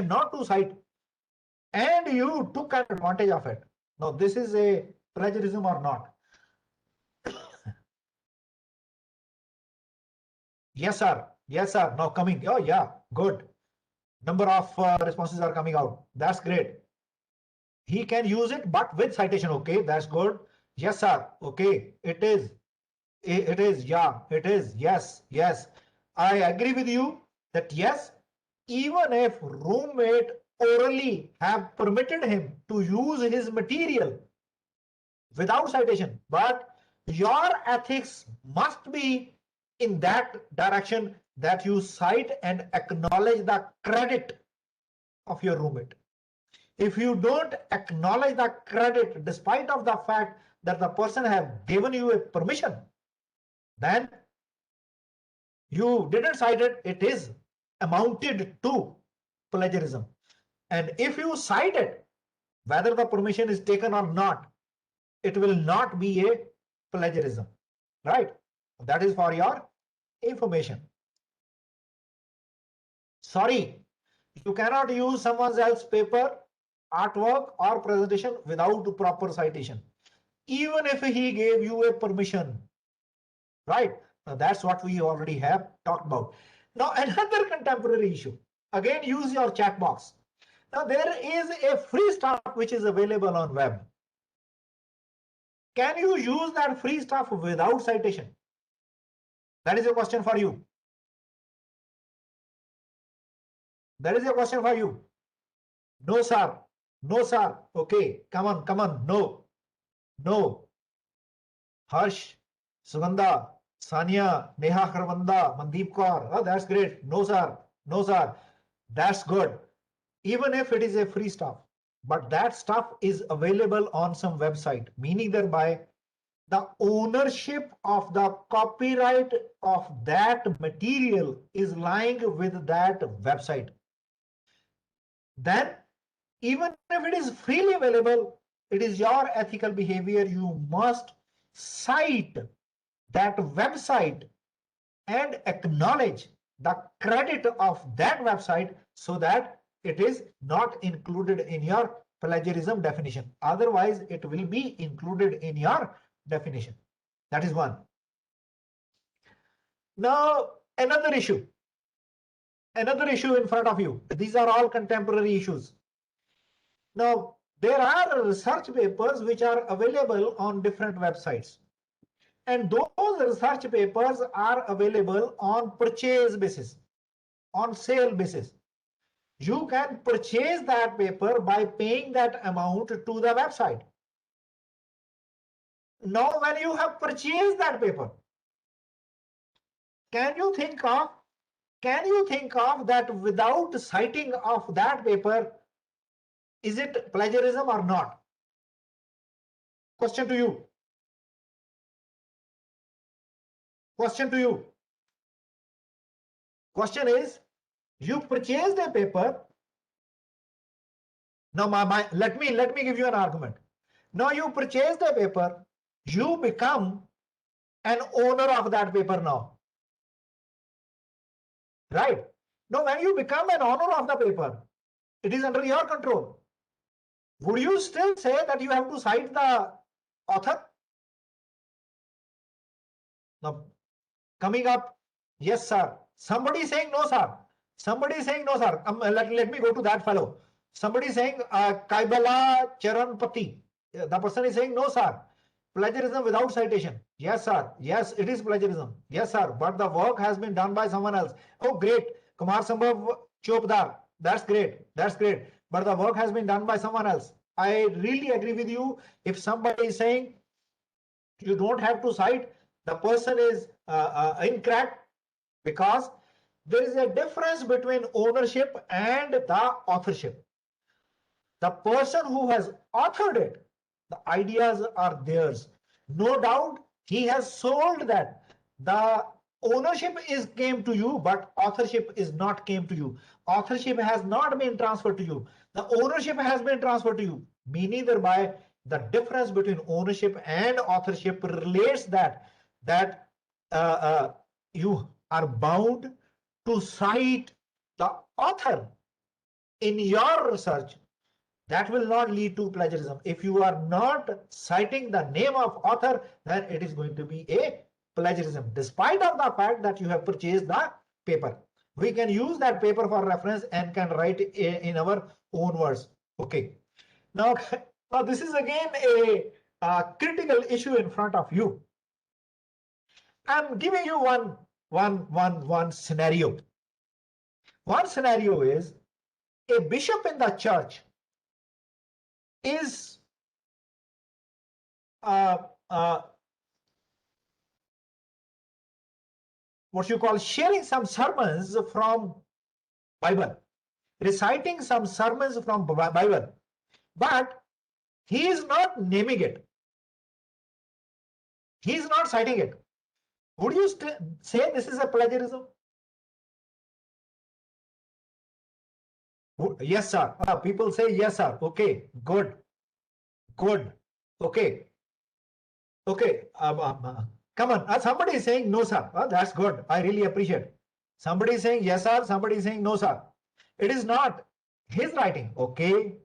[SPEAKER 1] not to cite, and you took advantage of it, now this is a plagiarism or not? Yes, sir. Yes, sir. Now coming. Oh, yeah. Good. Number of responses are coming out. That's great. He can use it, but with citation. Okay, that's good. Yes, sir. Okay, it is. It is. Yeah, it is. Yes, yes. I agree with you that yes, even if roommate orally have permitted him to use his material without citation, but your ethics must be in that direction that you cite and acknowledge the credit of your roommate. If you don't acknowledge the credit despite of the fact that the person have given you a permission, then you didn't cite it, it is amounted to plagiarism. And if you cite it, whether the permission is taken or not, it will not be a plagiarism, right? That is for your information. Sorry, you cannot use someone else's paper, artwork, or presentation without proper citation, even if he gave you a permission, right? Now that's what we already have talked about. Now another contemporary issue, again use your chat box. Now there is a free start which is available on web. Can you use that free stuff without citation? That is a question for you. That is a question for you. No, sir. No, sir. Okay, come on, come on. No. No. Harsh, Sugandha, Sania, Neha Kharwanda, Mandeep Kaur. Oh, that's great. No, sir. No, sir. That's good. Even if it is a free stuff, but that stuff is available on some website, meaning thereby the ownership of the copyright of that material is lying with that website. Then, even if it is freely available, it is your ethical behavior. You must cite that website and acknowledge the credit of that website so that it is not included in your plagiarism definition. Otherwise, it will be included in your definition. That is one. Now, another issue in front of you. These are all contemporary issues. Now, there are research papers which are available on different websites. And those research papers are available on purchase basis, on sale basis. You can purchase that paper by paying that amount to the website. Now, when you have purchased that paper, can you think of that without citing of that paper, is it plagiarism or not? Question to you. Question to you. Question is, you purchased a paper. Now, let me give you an argument. Now you purchased a paper, you become an owner of that paper now. Right? Now, when you become an owner of the paper, it is under your control. Would you still say that you have to cite the author? Now, coming up, yes, sir. Somebody is saying no, sir. Somebody is saying no, sir. Let me go to that fellow. Somebody is saying Kaibala Charanpati. The person is saying no, sir. Plagiarism without citation. Yes, sir. Yes, it is plagiarism. Yes, sir. But the work has been done by someone else. Oh, great. Kumar Sambhav Chopdar. That's great. That's great. But the work has been done by someone else. I really agree with you. If somebody is saying you don't have to cite, the person is incorrect, because there is a difference between ownership and the authorship. The person who has authored it, the ideas are theirs. No doubt he has sold that. The ownership came to you, but authorship is not came to you. Authorship has not been transferred to you. The ownership has been transferred to you, meaning thereby the difference between ownership and authorship relates that you are bound to cite the author in your research. That will not lead to plagiarism. If you are not citing the name of author, then it is going to be a plagiarism, despite of the fact that you have purchased the paper. We can use that paper for reference and can write in our own words. Okay. Now this is again a critical issue in front of you. I'm giving you one scenario. One scenario is a bishop in the church is what you call sharing some sermons from Bible, reciting some sermons from Bible, but he is not naming it. He is not citing it. Would you say this is a plagiarism? Yes, sir. People say yes, sir. Okay, good. Good. Okay. Okay. Come on. Somebody is saying no, sir. That's good. I really appreciate. Somebody is saying yes, sir. Somebody is saying no, sir. It is not his writing. Okay.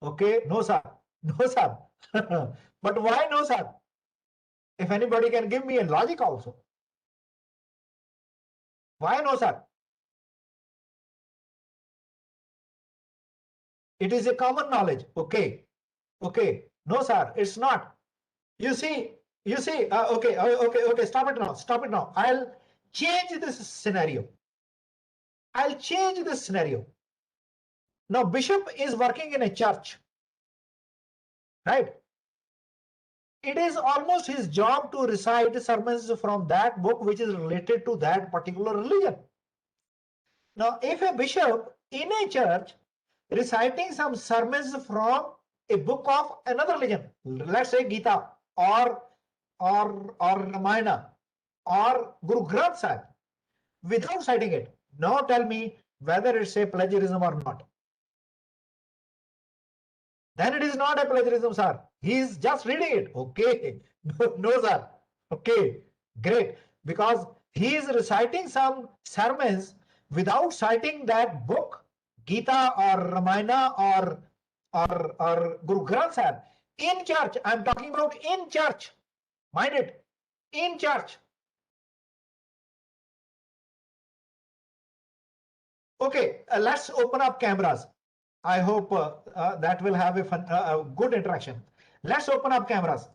[SPEAKER 1] Okay. No, sir. No, sir. But why no, sir? If anybody can give me a logic also. Why no, sir? It is a common knowledge. Okay. Okay. No, sir, it's not. You see, okay, stop it now. I'll change this scenario. Now, bishop is working in a church, right? It is almost his job to recite sermons from that book which is related to that particular religion. Now, if a bishop in a church reciting some sermons from a book of another religion, let's say Gita or Ramayana or Guru Granth Sahib, without citing it, now tell me whether it's a plagiarism or not. Then it is not a plagiarism, sir. He is just reading it. Okay. No, sir. Okay. Great. Because he is reciting some sermons without citing that book, Gita or Ramayana or Guru Granth Sahib. In church. I'm talking about in church. Mind it. In church. Okay. Let's open up cameras. I hope that will have a good interaction. Let's open up cameras.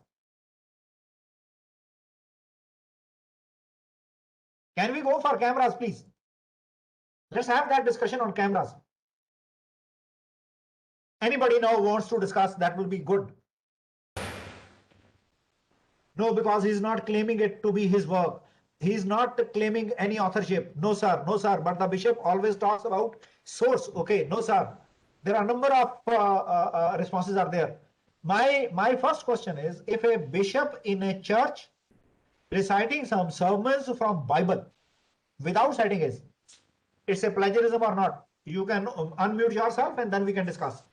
[SPEAKER 1] Can we go for cameras, please? Let's have that discussion on cameras. Anybody now wants to discuss, that will be good. No, because he's not claiming it to be his work. He's not claiming any authorship. No, sir. No, sir. But the bishop always talks about source. Okay. No, sir. There are a number of responses are there. My first question is, if a bishop in a church reciting some sermons from Bible without citing it, it's a plagiarism or not? You can unmute yourself and then we can discuss.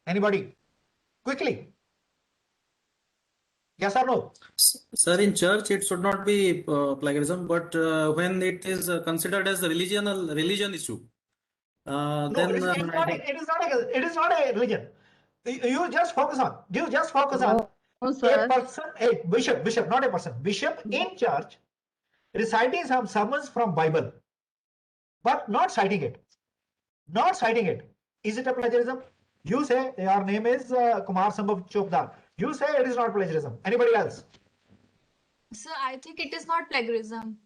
[SPEAKER 1] Anybody? Quickly. Yes or no?
[SPEAKER 9] Sir, in church it should not be plagiarism, but when it is considered as a religion issue,
[SPEAKER 1] No,
[SPEAKER 9] then
[SPEAKER 1] it is not a religion. You just focus on.
[SPEAKER 8] No, sir.
[SPEAKER 1] A person, a bishop, not a person. Bishop in church reciting some sermons from Bible, but not citing it. Is it a plagiarism? You say your name is Kumar Sambhav Chopdar. You say it is not plagiarism. Anybody else?
[SPEAKER 3] Sir, I think it is not plagiarism.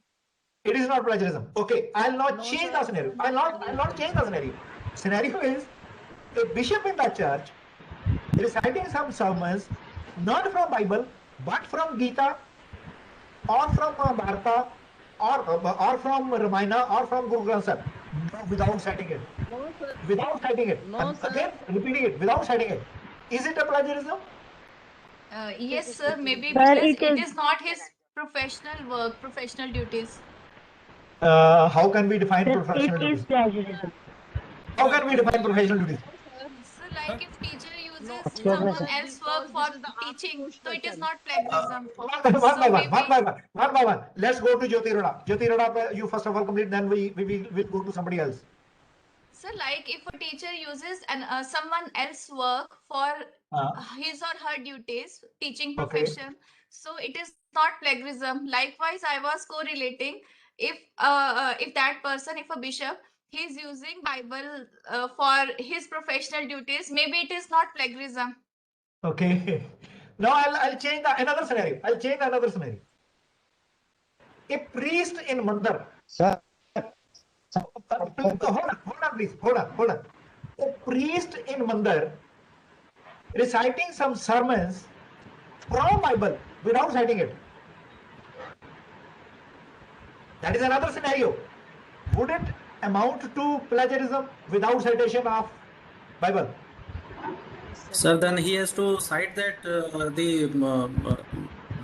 [SPEAKER 1] It is not plagiarism. Okay, I'll not change the scenario. I'll not change the scenario. Scenario is a bishop in the church reciting some sermons not from Bible but from Gita or from Bharata or from Ramayana or from Guru Granth Sahib, without citing it. Without citing it.
[SPEAKER 8] No, sir.
[SPEAKER 1] Again, repeating it. Without citing it. Is it a plagiarism?
[SPEAKER 3] Yes, sir, maybe
[SPEAKER 2] Sir,
[SPEAKER 3] because
[SPEAKER 2] it
[SPEAKER 3] it is not his professional work, professional duties.
[SPEAKER 1] How can we define professional
[SPEAKER 2] It is
[SPEAKER 1] duties?
[SPEAKER 2] plagiarism.
[SPEAKER 1] How can we define professional duties?
[SPEAKER 3] So, like if teacher uses someone else's work for teaching, so it is not plagiarism.
[SPEAKER 1] One by one. Let's go to Jyoti Roda. Jyoti Roda, you first of all complete, then we will go to somebody else.
[SPEAKER 3] So, like if a teacher uses someone else's work for his or her duties, teaching
[SPEAKER 1] Okay.
[SPEAKER 3] profession, so it is not plagiarism. Likewise, I was correlating if that person, if a bishop, he's using Bible for his professional duties, maybe it is not plagiarism.
[SPEAKER 1] Okay. Now I'll change another scenario. A priest in Mandir.
[SPEAKER 6] Sir,
[SPEAKER 1] Hold on, please. Hold on. A priest in Mandir reciting some sermons from Bible without citing it. That is another scenario. Would it amount to plagiarism without citation of Bible?
[SPEAKER 9] sir, then he has to cite that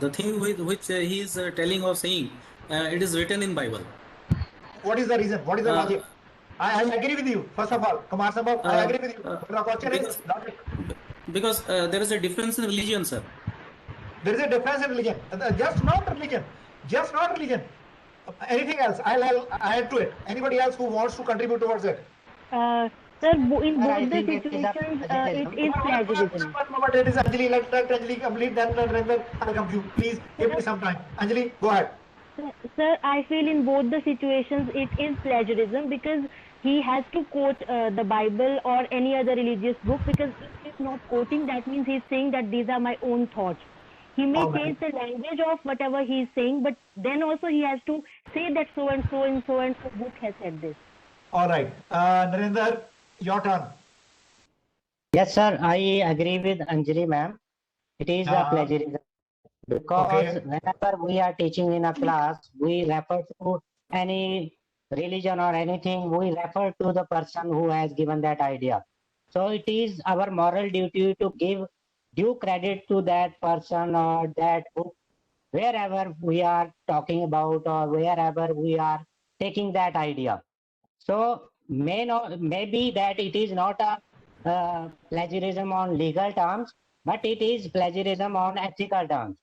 [SPEAKER 9] the thing with which he is telling or saying, it is written in Bible.
[SPEAKER 1] What is the reason? What is the logic? I agree with you. First of all, Kumar Sambhav, I agree with you. But the question is logic.
[SPEAKER 9] Because there is a difference in religion, sir.
[SPEAKER 1] There is a difference in religion. Just not religion. Anything else? I'll add to it. Anybody else who wants to contribute towards it?
[SPEAKER 2] Sir, in both
[SPEAKER 6] I
[SPEAKER 2] the
[SPEAKER 6] think it is a
[SPEAKER 2] situations,
[SPEAKER 6] plagiarism.
[SPEAKER 2] it is plagiarism.
[SPEAKER 1] But it is Anjali. Let Anjali complete. Then I'll come to you. Please give me some time. Anjali, go ahead.
[SPEAKER 2] Sir, I feel in both the situations it is plagiarism because he has to quote the Bible or any other religious book, because if
[SPEAKER 10] just not quoting, that means he's saying that these are my own thoughts. He may
[SPEAKER 1] All right.
[SPEAKER 10] change the language of whatever he's saying, but then also he has to say that so and so and so and so book has said this.
[SPEAKER 1] All right. Narinder, your turn.
[SPEAKER 6] Yes, sir, I agree with Anjali ma'am. It is a plagiarism because
[SPEAKER 1] Okay.
[SPEAKER 6] whenever we are teaching in a class, we refer to any religion or anything, we refer to the person who has given that idea. So it is our moral duty to give due credit to that person or that book wherever we are talking about or wherever we are taking that idea. So maybe that it is not a plagiarism on legal terms, but it is plagiarism on ethical terms.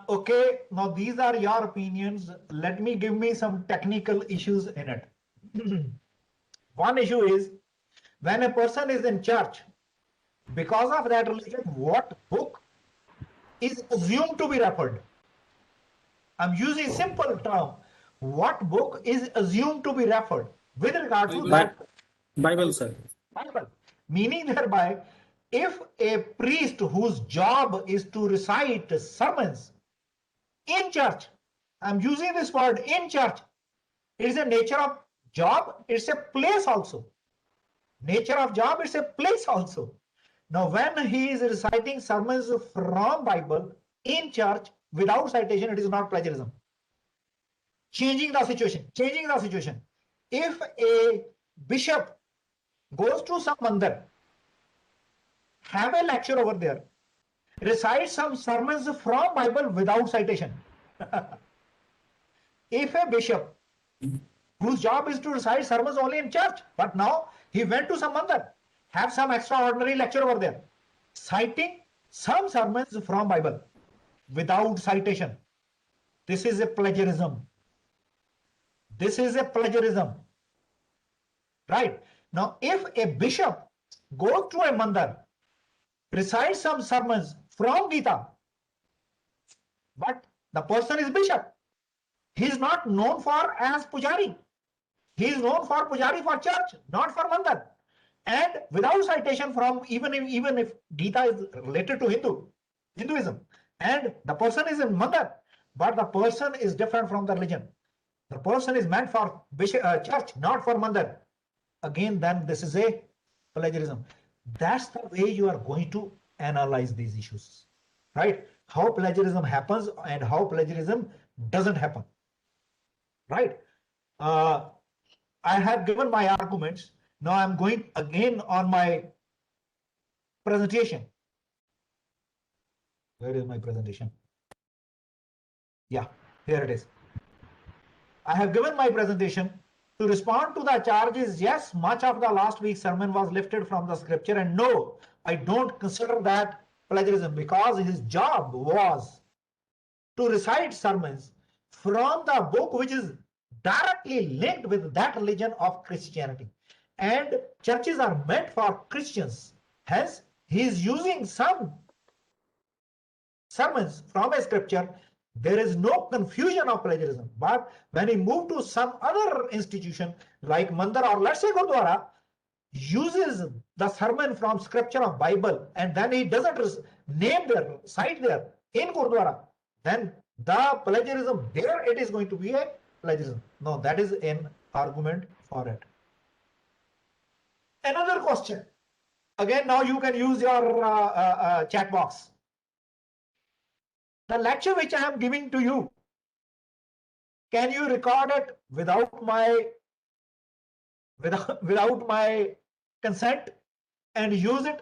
[SPEAKER 1] Okay, now these are your opinions. Let me give me some technical issues in it. One issue is when a person is in church, because of that religion, what book is assumed to be referred? I'm using simple term. What book is assumed to be referred with regard to that
[SPEAKER 9] Bible, sir.
[SPEAKER 1] Bible? Meaning thereby, if a priest whose job is to recite sermons in church, I'm using this word in church, it is a nature of job, it's a place also. Nature of job, it's a place also. Now, when he is reciting sermons from Bible in church without citation, it is not plagiarism. Changing the situation. If a bishop goes to some mandir, have a lecture over there, recite some sermons from Bible without citation. If a bishop whose job is to recite sermons only in church, but now he went to some mandir, have some extraordinary lecture over there, citing some sermons from Bible without citation, this is a plagiarism. This is a plagiarism. Right? Now, if a bishop goes to a mandir, recites some sermons from Gita, but the person is bishop, he is not known for as pujari. He is known for pujari for church, not for mandir. And without citation from even if Gita is related to Hinduism, and the person is in mandir, but the person is different from the religion. The person is meant for church, not for mandir. Again, then this is a plagiarism. That's the way you are going to analyze these issues, right? How plagiarism happens and how plagiarism doesn't happen, right? I have given my arguments. Now I'm going again on my presentation. Where is my presentation? Yeah, here it is. I have given my presentation. To respond to the charges, yes, much of the last week's sermon was lifted from the scripture, and no, I don't consider that plagiarism because his job was to recite sermons from the book which is directly linked with that religion of Christianity. And churches are meant for Christians. Hence, he is using some sermons from a scripture. There is no confusion of plagiarism. But when he moved to some other institution like Mandir or let's say Gurdwara, uses the sermon from scripture of Bible and then he doesn't name their site there in Gurdwara, then the plagiarism there it is going to be a plagiarism. No, that is an argument for it. Another question. Again, now you can use your chat box. The lecture which I am giving to you, can you record it without my consent and use it?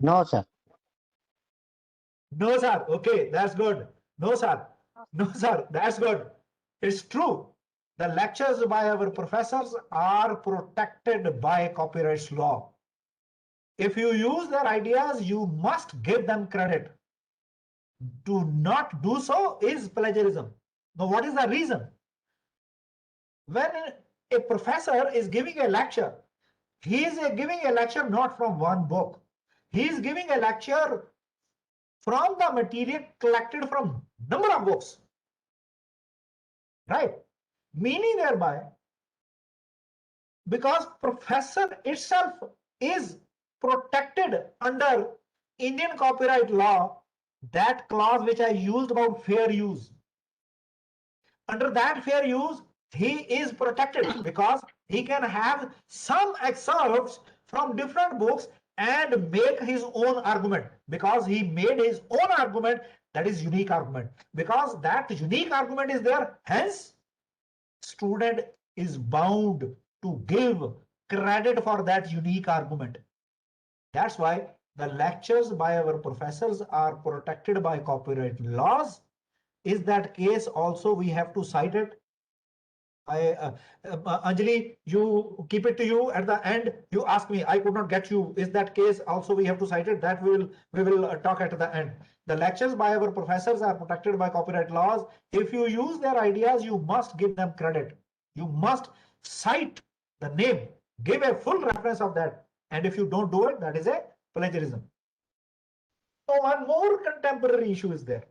[SPEAKER 6] No, sir.
[SPEAKER 1] No, sir. Okay, that's good. No, sir. No, sir. That's good. It's true. The lectures by our professors are protected by copyright law. If you use their ideas, you must give them credit. Do not do so is plagiarism. Now, what is the reason? When a professor is giving a lecture, he is giving a lecture not from one book. He is giving a lecture from the material collected from number of books. Right? Meaning thereby, because professor itself is protected under Indian copyright law, that clause which I used about fair use. Under that fair use, he is protected because he can have some excerpts from different books and make his own argument, because he made his own argument, that is unique argument. Because that unique argument is there, hence student is bound to give credit for that unique argument. That's why the lectures by our professors are protected by copyright laws. Is that case also we have to cite it? Anjali, you keep it to you at the end. You ask me, I could not get you. Is that case also we have to cite it? That we will talk at the end. The lectures by our professors are protected by copyright laws. If you use their ideas, you must give them credit. You must cite the name, give a full reference of that. And if you don't do it, that is a plagiarism. So one more contemporary issue is there.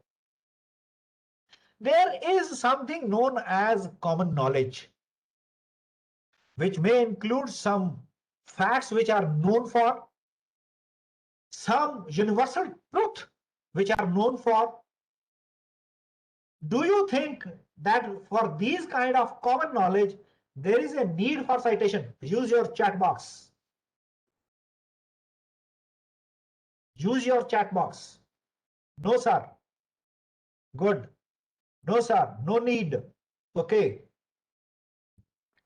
[SPEAKER 1] There is something known as common knowledge, which may include some facts which are known for, some universal truth which are known for. Do you think that for these kind of common knowledge, there is a need for citation? Use your chat box. Use your chat box. No, sir. Good. No, sir. No need. Okay.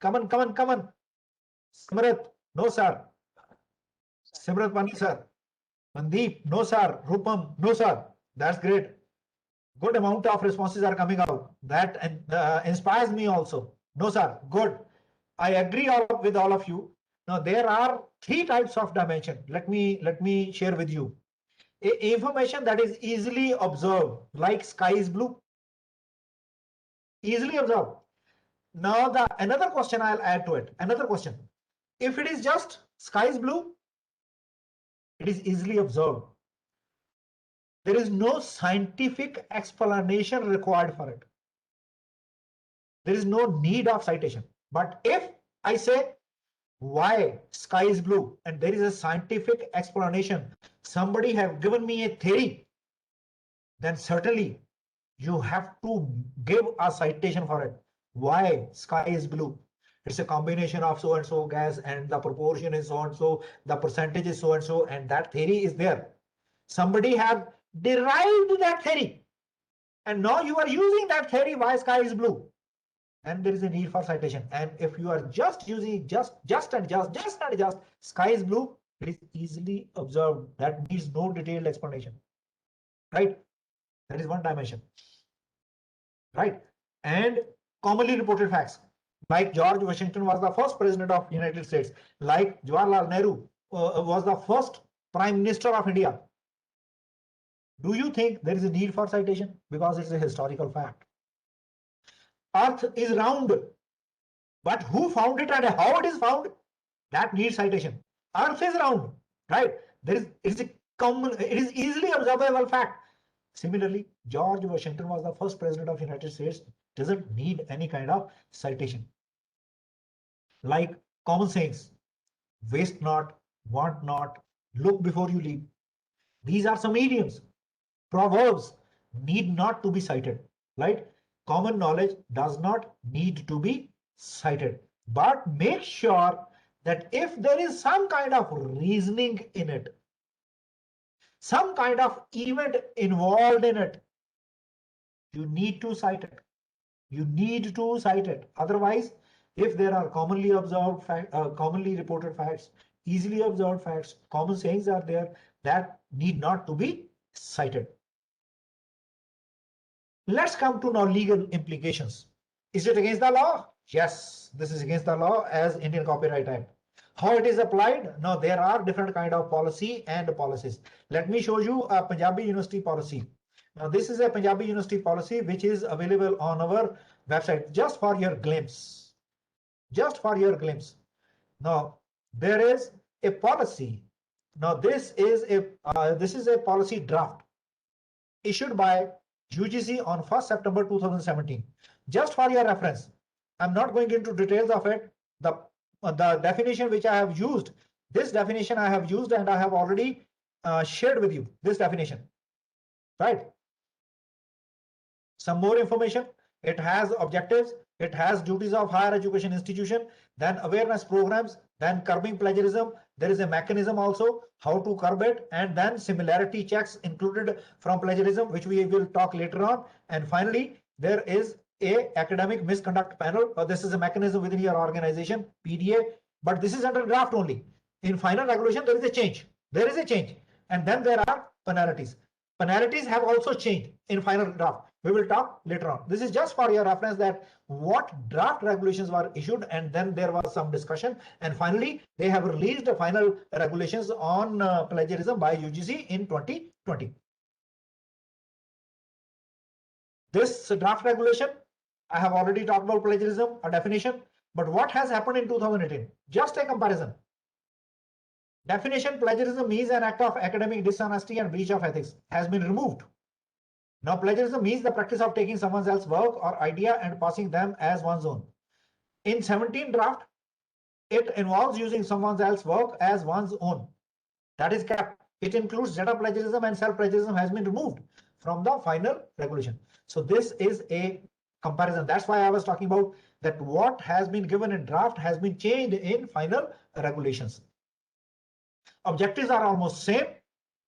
[SPEAKER 1] Come on, come on, come on. Simrat. No, sir. Simrat Pani, sir. Mandeep. No, sir. Rupam. No, sir. That's great. Good amount of responses are coming out. That inspires me also. No, sir. Good. I agree with all of you. Now, there are 3 types of dimension. Let me share with you. Information that is easily observed, like sky is blue. Easily observed. Now, another question I'll add to it. Another question. If it is just sky is blue, it is easily observed. There is no scientific explanation required for it. There is no need of citation. But if I say why sky is blue and there is a scientific explanation, somebody have given me a theory, then certainly you have to give a citation for it. Why sky is blue? It's a combination of so and so gas and the proportion is so and so, the percentage is so and so, and that theory is there. Somebody have derived that theory and now you are using that theory why sky is blue, and there is a need for citation. And if you are just using just sky is blue, it is easily observed. That needs no detailed explanation, right? That is one dimension, right? And commonly reported facts, like George Washington was the first president of United States, like Jawaharlal Nehru was the first prime minister of India. Do you think there is a need for citation? Because it's a historical fact. Earth is round, but who found it and how it is found? That needs citation. Earth is round, right? It is easily observable fact. Similarly, George Washington was the first president of United States, doesn't need any kind of citation. Like common sayings, waste not, want not, look before you leave. These are some idioms. Proverbs need not to be cited, right? Common knowledge does not need to be cited, but make sure that if there is some kind of reasoning in it, some kind of event involved in it, you need to cite it. You need to cite it. Otherwise, if there are commonly observed commonly reported facts, easily observed facts, common sayings are there, that need not to be cited. Let's come to now legal implications. Is it against the law? Yes, this is against the law as Indian Copyright Act. How it is applied? Now there are different kind of policy and policies. Let me show you a Punjabi University policy. Now this is a Punjabi University policy which is available on our website, just for your glimpse. Just for your glimpse. Now there is a policy. Now this is a policy draft issued by UGC on 1st September 2017. Just for your reference, I'm not going into details of it. The the definition which I have used, this definition I have used and I have already shared with you this definition, right? Some more information. It has objectives, it has duties of higher education institution, then awareness programs, then curbing plagiarism. There is a mechanism also how to curb it, and then similarity checks included from plagiarism, which we will talk later on. And finally, there is a academic misconduct panel. This is a mechanism within your organization, PDA, but this is under draft only. In final regulation, there is a change. There is a change. And then there are penalties. Penalties have also changed in final draft. We will talk later on. This is just for your reference that what draft regulations were issued, and then there was some discussion. And finally, they have released the final regulations on plagiarism by UGC in 2020. This draft regulation, I have already talked about plagiarism, a definition. But what has happened in 2018? Just a comparison. Definition: plagiarism is an act of academic dishonesty and breach of ethics has been removed. Now, plagiarism means the practice of taking someone else's work or idea and passing them as one's own. In 17 draft, it involves using someone else's work as one's own. That is kept. It includes data plagiarism, and self-plagiarism has been removed from the final regulation. So this is a comparison. That's why I was talking about that what has been given in draft has been changed in final regulations. Objectives are almost same,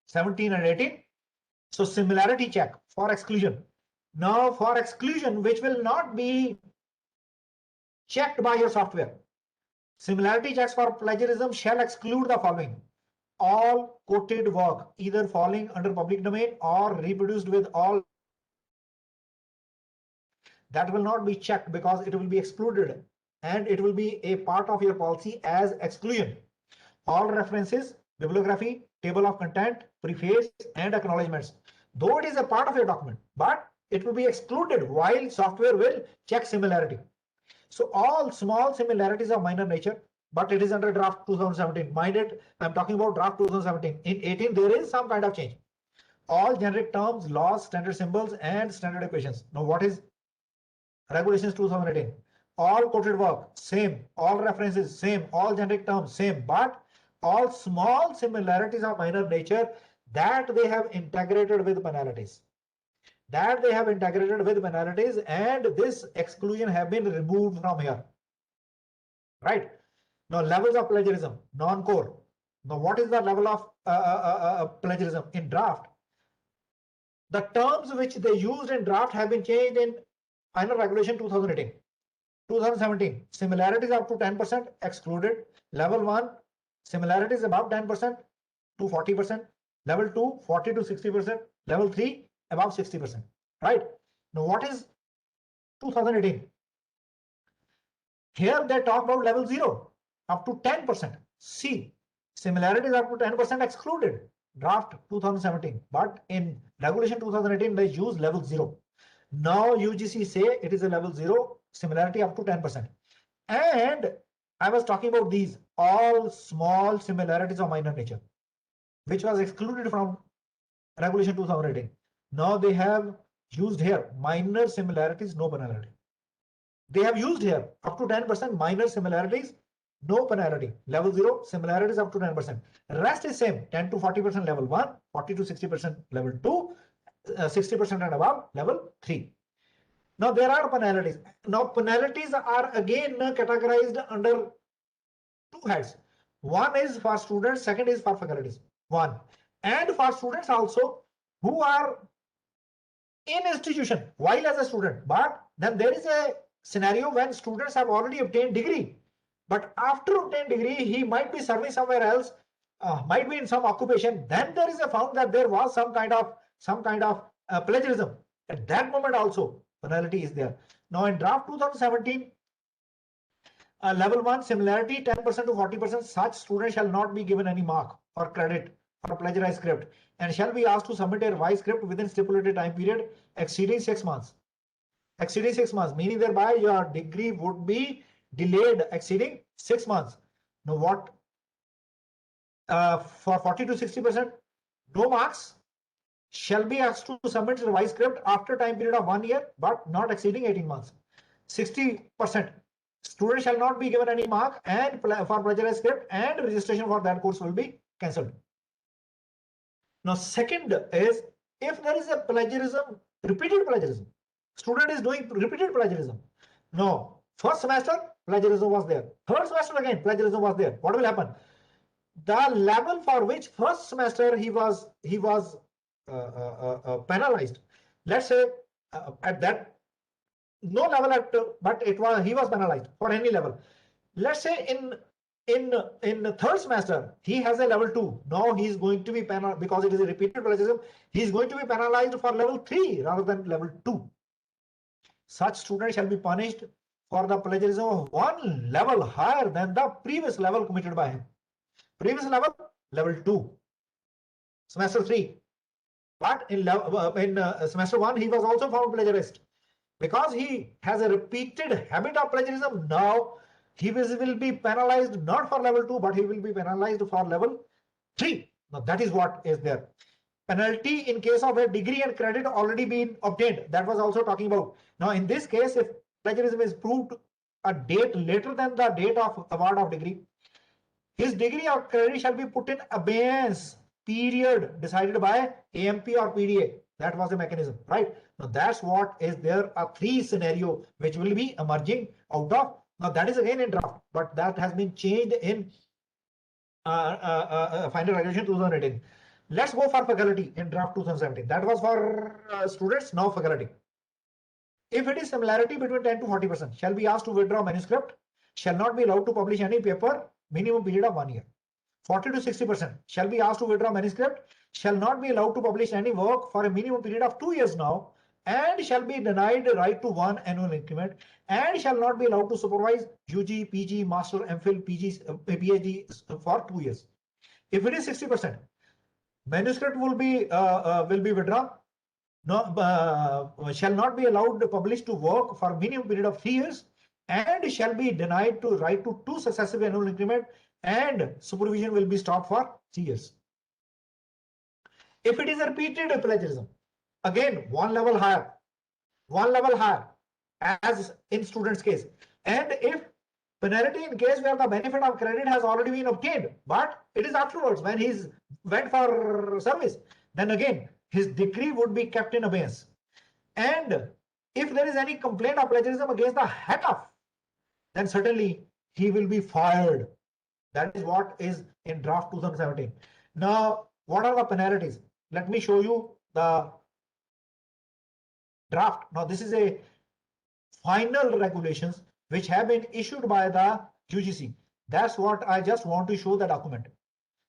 [SPEAKER 1] 17 and 18. So similarity check for exclusion. Now for exclusion, which will not be checked by your software. Similarity checks for plagiarism shall exclude the following: all quoted work, either falling under public domain or reproduced with all. That will not be checked because it will be excluded, and it will be a part of your policy as exclusion. All references, bibliography, table of content, preface, and acknowledgements, though it is a part of your document, but it will be excluded while software will check similarity. So all small similarities of minor nature, but it is under draft 2017. Mind it, I'm talking about draft 2017. In 18, there is some kind of change. All generic terms, laws, standard symbols, and standard equations. Now, what is regulations 2018? All quoted work, same. All references, same. All generic terms, same. But all small similarities of minor nature, that they have integrated with penalties. And this exclusion have been removed from here. Right? Now, levels of plagiarism, non-core. Now, what is the level of plagiarism in draft? The terms which they used in draft have been changed in final regulation 2018. 2017, similarities up to 10% excluded. Level 1, similarities above 10% to 40%. Level 2, 40 to 60%. Level 3, above 60%. Right? Now, what is 2018? Here they talk about level 0 up to 10%. See, similarities up to 10% excluded. Draft 2017. But in regulation 2018, they use level 0. Now UGC say it is a level 0, similarity up to 10%. And I was talking about these all small similarities of minor nature, which was excluded from regulation 2018. Now they have used here minor similarities, no penalty. They have used here up to 10% minor similarities, no penalty. Level 0, similarities up to 10%. Rest is same, 10 to 40% level 1, 40 to 60% level 2, 60% and above level 3. Now there are penalties. Now penalties are again categorized under two heads. One is for students, second is for faculties. One, and for students also who are in institution while as a student. But then there is a scenario when students have already obtained degree, but after obtained degree he might be serving somewhere else, might be in some occupation. Then there is a found that there was some kind of plagiarism. At that moment also penalty is there. Now in draft 2017, level 1 similarity 10% to 40%, such students shall not be given any mark or credit for plagiarized script and shall be asked to submit a revised script within stipulated time period exceeding 6 months. Exceeding 6 months, meaning thereby your degree would be delayed exceeding 6 months. Now what? For 40 to 60%, no marks, shall be asked to submit revised script after time period of 1 year, but not exceeding 18 months. 60%, student shall not be given any mark and for plagiarized script, and registration for that course will be cancelled. Now, second is if there is a plagiarism, repeated plagiarism, student is doing repeated plagiarism. No, first semester plagiarism was there, third semester again plagiarism was there. What will happen? The level for which first semester he was penalized. Let's say at that no level at but he was penalized for any level. Let's say in the third semester he has a level 2. Now he is going to be penalized because it is a repeated plagiarism. He is going to be penalized for level 3 rather than level 2. Such student shall be punished for the plagiarism of one level higher than the previous level committed by him. Previous level 2, semester 3. But in semester 1 he was also found plagiarist. Because he has a repeated habit of plagiarism, now he will be penalized not for level 2, but he will be penalized for level 3. Now that is what is there. Penalty in case of a degree and credit already been obtained. That was also talking about. Now in this case, if plagiarism is proved a date later than the date of award of degree, his degree or credit shall be put in abeyance period decided by AMP or PDA. That was the mechanism, right? Now that's what is there are 3 scenario which will be emerging out of. Now that is again in draft, but that has been changed in final regulation 2018. Let's go for faculty in draft 2017. That was for students, now faculty. If it is similarity between 10 to 40%, shall be asked to withdraw manuscript, shall not be allowed to publish any paper, minimum period of 1 year. 40 to 60% shall be asked to withdraw manuscript, shall not be allowed to publish any work for a minimum period of 2 years now, and shall be denied the right to 1 annual increment, and shall not be allowed to supervise UG, PG, Master, MPhil, PG, PhD for 2 years. If it is 60%, manuscript will be withdrawn. No, shall not be allowed to publish to work for minimum period of 3 years, and shall be denied to right to 2 successive annual increment, and supervision will be stopped for 3 years. If it is a repeated plagiarism, again one level higher as in student's case. And if penalty in case where the benefit of credit has already been obtained, but it is afterwards when he's went for service, then again his degree would be kept in abeyance. And if there is any complaint of plagiarism against the head of, then certainly he will be fired. That is what is in draft 2017. Now, what are the penalties? Let me show you the draft. Now, this is a final regulations which have been issued by the UGC. That's what I just want to show the document.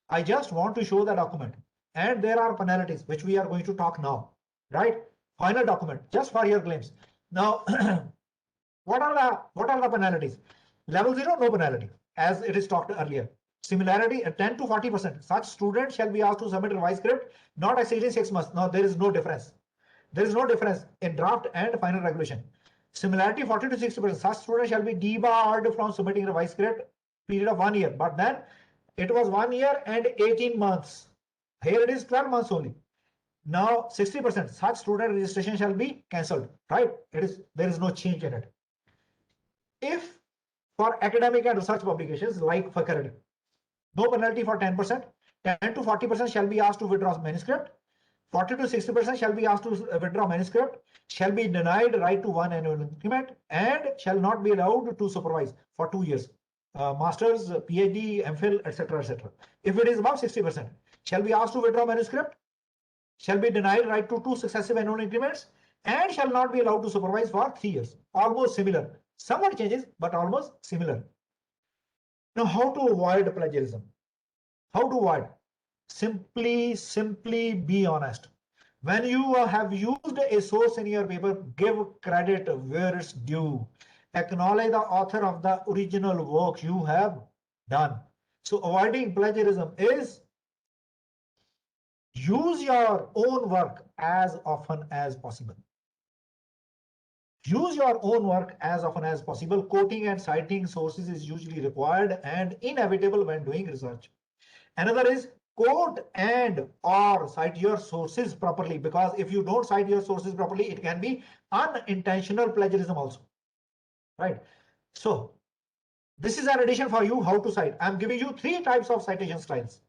[SPEAKER 1] I just want to show the document. And there are penalties which we are going to talk now, right? Final document just for your claims. Now, what are the penalties? Level 0, no penalty, as it is talked earlier. Similarity, 10 to 40%. Such student shall be asked to submit revised script not exceeding 6 months. Now, there is no difference. There is no difference in draft and final regulation. Similarity, 40 to 60%. Such student shall be debarred from submitting revised script period of 1 year. But then it was 1 year and 18 months. Here it is 12 months only. Now 60%. Such student registration shall be cancelled. Right? There is no change in it. If for academic and research publications like faculty, no penalty for 10%. 10 to 40% shall be asked to withdraw manuscript. 40 to 60% shall be asked to withdraw manuscript, shall be denied right to 1 annual increment, and shall not be allowed to supervise for 2 years. Masters, PhD, MPhil, etc., etc. If it is above 60%, shall be asked to withdraw manuscript, shall be denied right to 2 successive annual increments, and shall not be allowed to supervise for 3 years. Almost similar. Somewhat changes, but almost similar. Now, how to avoid plagiarism? How to avoid? Simply be honest. When you have used a source in your paper, give credit where it's due. Acknowledge the author of the original work you have done. So avoiding plagiarism is use your own work as often as possible. Use your own work as often as possible. Quoting and citing sources is usually required and inevitable when doing research. Another is quote and or cite your sources properly, because if you don't cite your sources properly, it can be unintentional plagiarism also. Right? So This is an addition for you how to cite. I'm giving you 3 types of citation styles.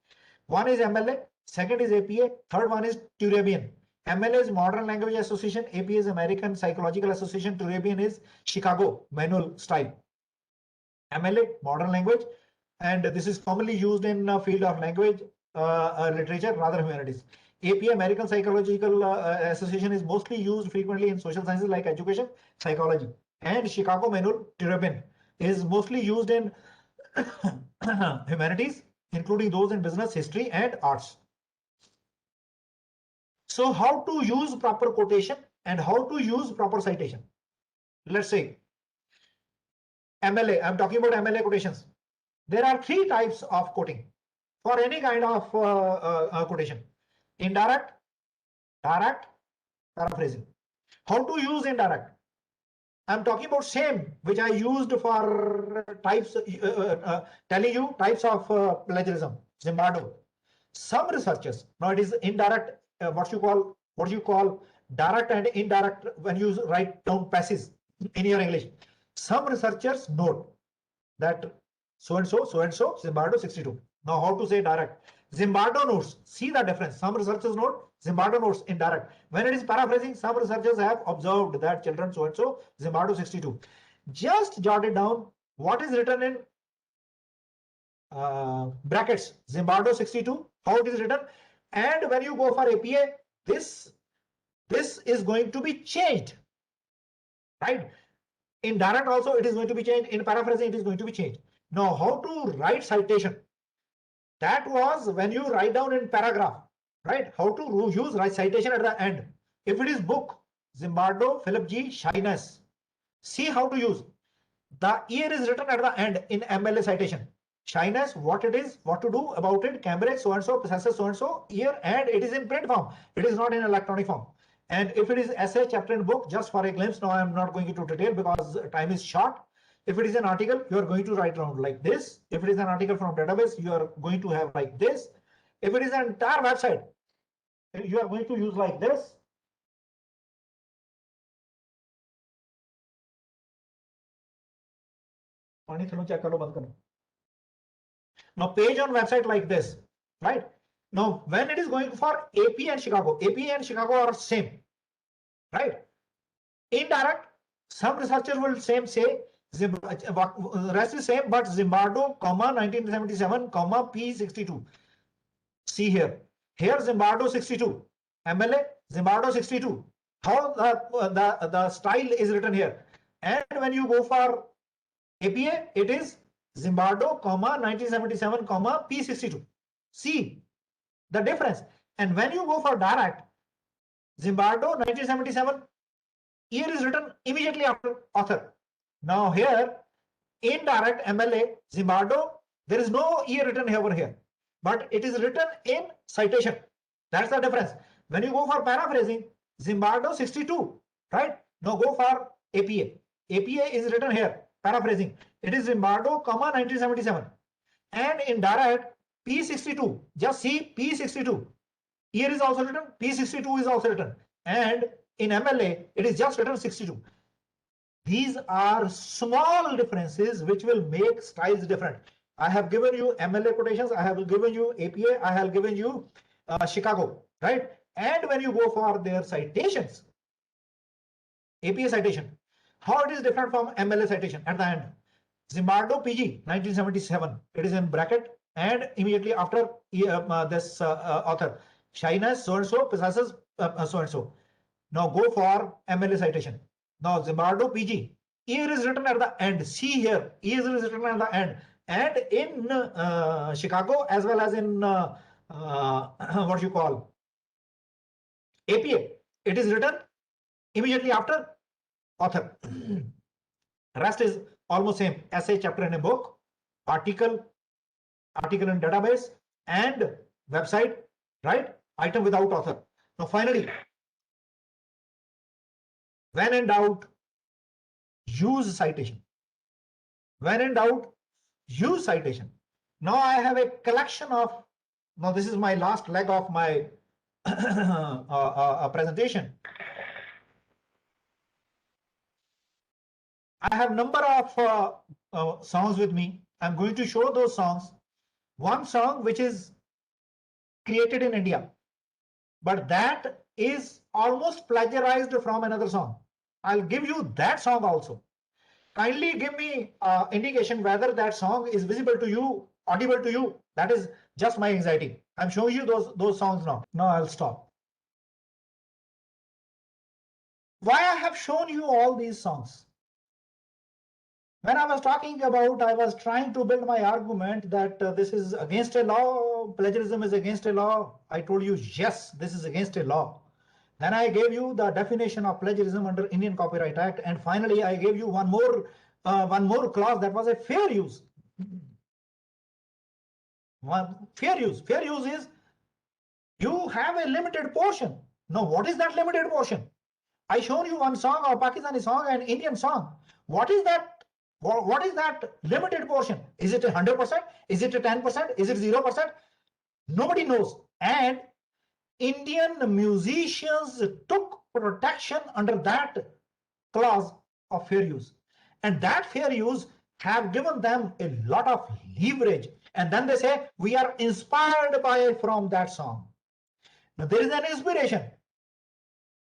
[SPEAKER 1] One is MLA, second is APA, third one is Turabian. MLA is Modern Language Association, APA is American Psychological Association, Turabian is Chicago manual style. MLA, modern language, and this is commonly used in field of language, literature, rather humanities. APA, American Psychological Association, is mostly used frequently in social sciences like education, psychology. And Chicago manual, Turabian, is mostly used in humanities, including those in business, history, and arts. So how to use proper quotation and how to use proper citation? Let's say MLA, I'm talking about MLA quotations. There are 3 types of quoting for any kind of quotation: indirect, direct, paraphrasing. How to use indirect? I'm talking about same which I used for types, telling you types of plagiarism, Zimbardo. Some researchers, now it is indirect, what you call direct and indirect when you write down passages in your English. Some researchers note that so and so, Zimbardo 62. Now how to say direct? Zimbardo notes, see the difference. Some researchers note, Zimbardo notes indirect. When it is paraphrasing, some researchers have observed that children so and so, Zimbardo 62. Just jot it down what is written in brackets, Zimbardo 62, how it is written. And when you go for APA, this is going to be changed, right? In direct also it is going to be changed, in paraphrasing it is going to be changed. Now how to write citation? That was when you write down in paragraph, right? How to use citation at the end. If it is book, Zimbardo, Philip G, Shyness. See how to use. The year is written at the end in MLA citation. Shyness, what it is, what to do about it, Cambridge so and so, possesses so and so, year, and it is in print form. It is not in electronic form. And if it is essay, chapter, and book, just for a glimpse, now I am not going into detail because time is short. If it is an article, you are going to write down like this. If it is an article from database, you are going to have like this. If it is an entire website, you are going to use like this. Now page on website like this, right? Now when it is going for AP and Chicago are same, right? Indirect, some researchers will say rest is same, but Zimbardo, 1977, P62. See here, Zimbardo 62, MLA, Zimbardo 62. How the style is written here. And when you go for APA, it is Zimbardo, 1977, P62. See the difference. And when you go for direct, Zimbardo 1977, year is written immediately after author. Now here, indirect MLA, Zimbardo, there is no year written over here, but it is written in citation. That's the difference. When you go for paraphrasing, Zimbardo 62, right? Now go for APA. APA is written here, paraphrasing. It is Zimbardo, 1977. And in direct, P62. Just see P62. Year is also written, P62 is also written. And in MLA, it is just written 62. These are small differences which will make styles different. I have given you MLA quotations, I have given you APA, I have given you Chicago, right? And when you go for their citations, APA citation, how it is different from MLA citation at the end. Zimbardo PG 1977, it is in bracket, and immediately after this author, Shyness so and so, possesses so and so. Now go for MLA citation. Now Zimbardo PG, year is written at the end. See here, year is written at the end. And in Chicago as well as in what you call APA, it is written immediately after author. Rest is almost same. Essay, chapter in a book, article in database, and website, right? Item without author. Now finally, when in doubt, use citation. When in doubt, use citation. Now I have a collection of, now this is my last leg of my presentation. I have number of songs with me. I'm going to show those songs. One song which is created in India, but that is almost plagiarized from another song. I'll give you that song also. Kindly give me indication whether that song is visible to you, audible to you. That is just my anxiety. I'm showing you those songs now. Now I'll stop. Why I have shown you all these songs? When I was talking about, I was trying to build my argument that this is against a law, plagiarism is against a law. I told you, yes, this is against a law. Then I gave you the definition of plagiarism under Indian Copyright Act. And finally, I gave you one more clause that was a fair use. Fair use. Fair use is you have a limited portion. Now, what is that limited portion? I shown you one song, a Pakistani song and Indian song. What is that? What is that limited portion? Is it 100%? Is it 10%? Is it 0%? Nobody knows. And Indian musicians took protection under that clause of fair use. And that fair use have given them a lot of leverage. And then they say, we are inspired from that song. Now there is an inspiration.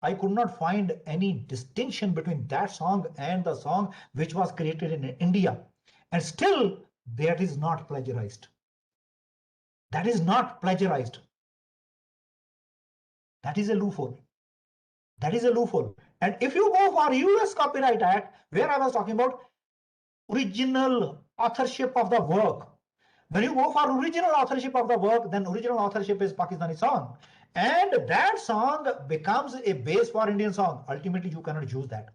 [SPEAKER 1] I could not find any distinction between that song and the song which was created in India. And still, that is not plagiarized. That is not plagiarized. That is a loophole. That is a loophole. And if you go for US Copyright Act, where I was talking about original authorship of the work, when you go for original authorship of the work, then original authorship is Pakistani song. And that song becomes a base for Indian song. Ultimately, you cannot use that.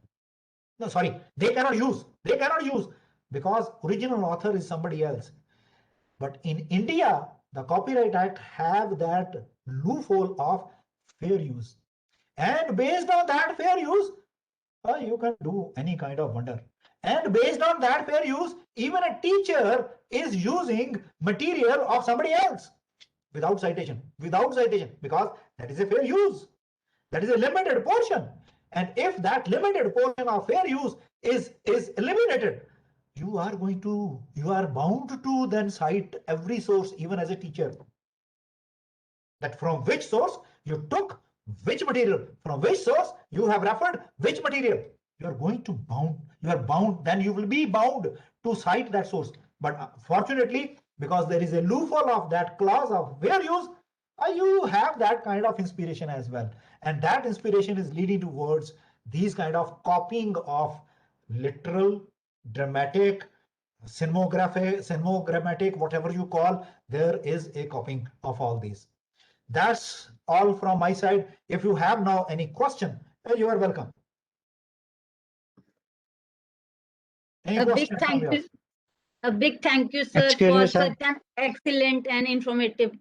[SPEAKER 1] No, sorry, they cannot use. They cannot use because original author is somebody else. But in India, the Copyright Act have that loophole of fair use. And based on that fair use, you can do any kind of wonder. And based on that fair use, even a teacher is using material of somebody else. Without citation, because that is a fair use. That is a limited portion. And if that limited portion of fair use is eliminated, you are bound to then cite every source, even as a teacher. That from which source you took which material, from which source you have referred which material. You are bound, then you will be bound to cite that source. But fortunately, because there is a loophole of that clause of fair use, you have that kind of inspiration as well. And that inspiration is leading towards these kind of copying of literal, dramatic, cinemogrammatic, whatever you call, there is a copying of all these. That's all from my side. If you have now any question, you are welcome. Any question from yours?
[SPEAKER 2] A big thank you, sir,
[SPEAKER 6] Excuse
[SPEAKER 2] for
[SPEAKER 6] me, sir.
[SPEAKER 2] such an excellent and informative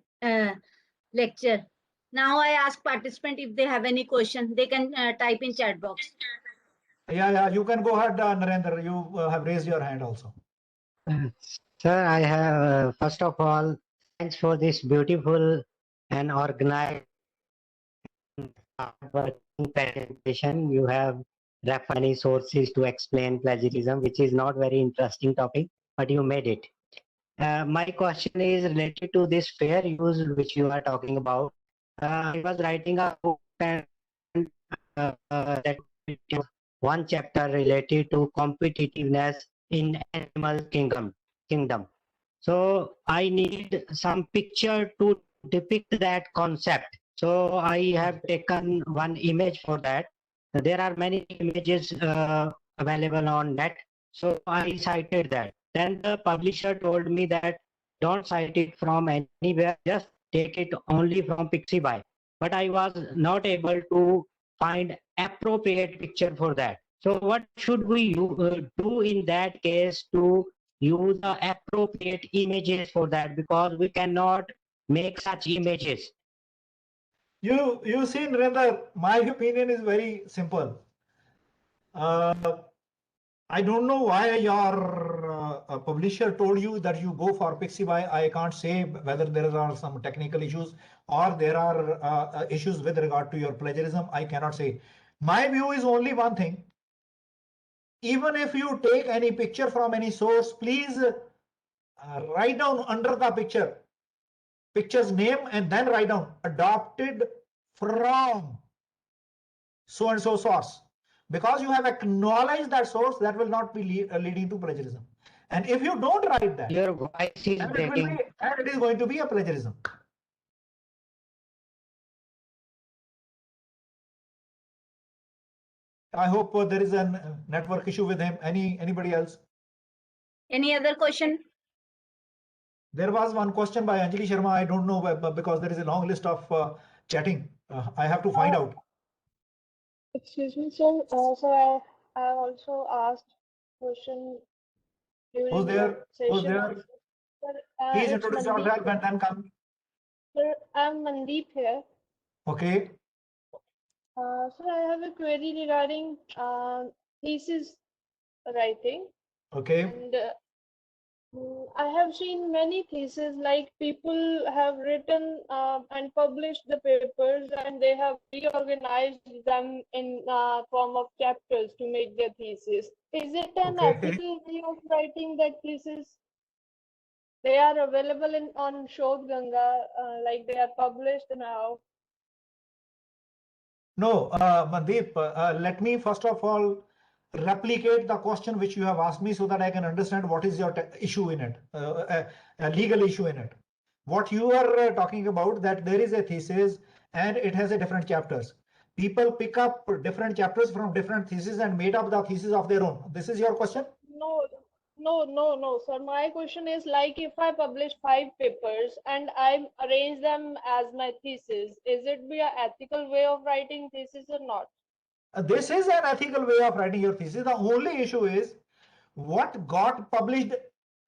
[SPEAKER 2] lecture. Now I ask participants if they have any question, they can type in chat box.
[SPEAKER 1] Yeah, you can go ahead, Narendra. You have raised your hand also.
[SPEAKER 6] Sir, I have, first of all, thanks for this beautiful and organized presentation. You have referred many sources to explain plagiarism, which is not very interesting topic, but you made it. My question is related to this fair use which you are talking about. I was writing a book and that one chapter related to competitiveness in animal kingdom. So I need some picture to depict that concept. So I have taken one image for that. There are many images available on net. So I cited that. Then the publisher told me that don't cite it from anywhere, just take it only from Pixibuy. But I was not able to find appropriate picture for that. So what should we do in that case to use the appropriate images for that, because we cannot make such images?
[SPEAKER 1] You see, Narendra, my opinion is very simple. I don't know why your publisher told you that you go for Pixibuy. I can't say whether there are some technical issues or there are issues with regard to your plagiarism. I cannot say. My view is only one thing. even if you take any picture from any source, please write down under the picture's name, and then write down adopted from so and so source, because you have acknowledged that source. That will not be leading to plagiarism. And if you don't write that,
[SPEAKER 6] Your voice is
[SPEAKER 1] then
[SPEAKER 6] breaking.
[SPEAKER 1] it is going to be a plagiarism. I hope there is a network issue with him. Anybody else?
[SPEAKER 2] Any other question?
[SPEAKER 1] There was one question by Anjali Sharma. I don't know, because there is a long list of chatting. I have to find out.
[SPEAKER 8] Excuse me, sir. So I also asked question during
[SPEAKER 1] Who's
[SPEAKER 8] the
[SPEAKER 1] there?
[SPEAKER 8] session.
[SPEAKER 1] Who's there?
[SPEAKER 8] Also. Sir,
[SPEAKER 1] Please
[SPEAKER 8] it's
[SPEAKER 1] introduce
[SPEAKER 8] Mandeep
[SPEAKER 1] yourself
[SPEAKER 8] here.
[SPEAKER 1] and then come.
[SPEAKER 8] Sir, I'm Mandeep here.
[SPEAKER 1] Okay.
[SPEAKER 8] Sir, I have a query regarding thesis writing.
[SPEAKER 1] Okay.
[SPEAKER 8] And I have seen many theses, like people have written and published the papers, and they have reorganized them in form of chapters to make their thesis. Is it an
[SPEAKER 1] Okay.
[SPEAKER 8] ethical way of writing that thesis? They are available on Shodh Ganga, like they are published now.
[SPEAKER 1] No, Mandeep, let me first of all replicate the question which you have asked me, so that I can understand what is your issue in it, a legal issue in it. What you are talking about, that there is a thesis and it has a different chapters. People pick up different chapters from different theses and made up the thesis of their own. This is your question?
[SPEAKER 8] No, sir. My question is, like, if I publish 5 papers and I arrange them as my thesis, is it be an ethical way of writing thesis or not?
[SPEAKER 1] This is an ethical way of writing your thesis. The only issue is what got published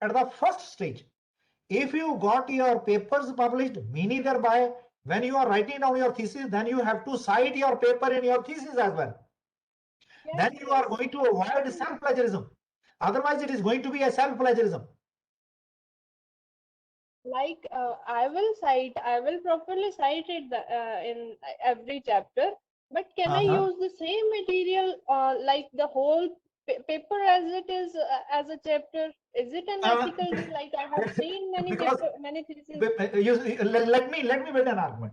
[SPEAKER 1] at the first stage. If you got your papers published, meaning thereby when you are writing down your thesis, then you have to cite your paper in your thesis as well.
[SPEAKER 8] Yes,
[SPEAKER 1] Then you are going to avoid self-plagiarism. Otherwise, it is going to be a self-plagiarism.
[SPEAKER 8] Like, I will properly cite it in every chapter, but can I use the same material, like the whole paper as it is as a chapter? Is it an ethical way? Like, I have seen many
[SPEAKER 1] Because-
[SPEAKER 8] many theses.
[SPEAKER 1] Let me build an argument.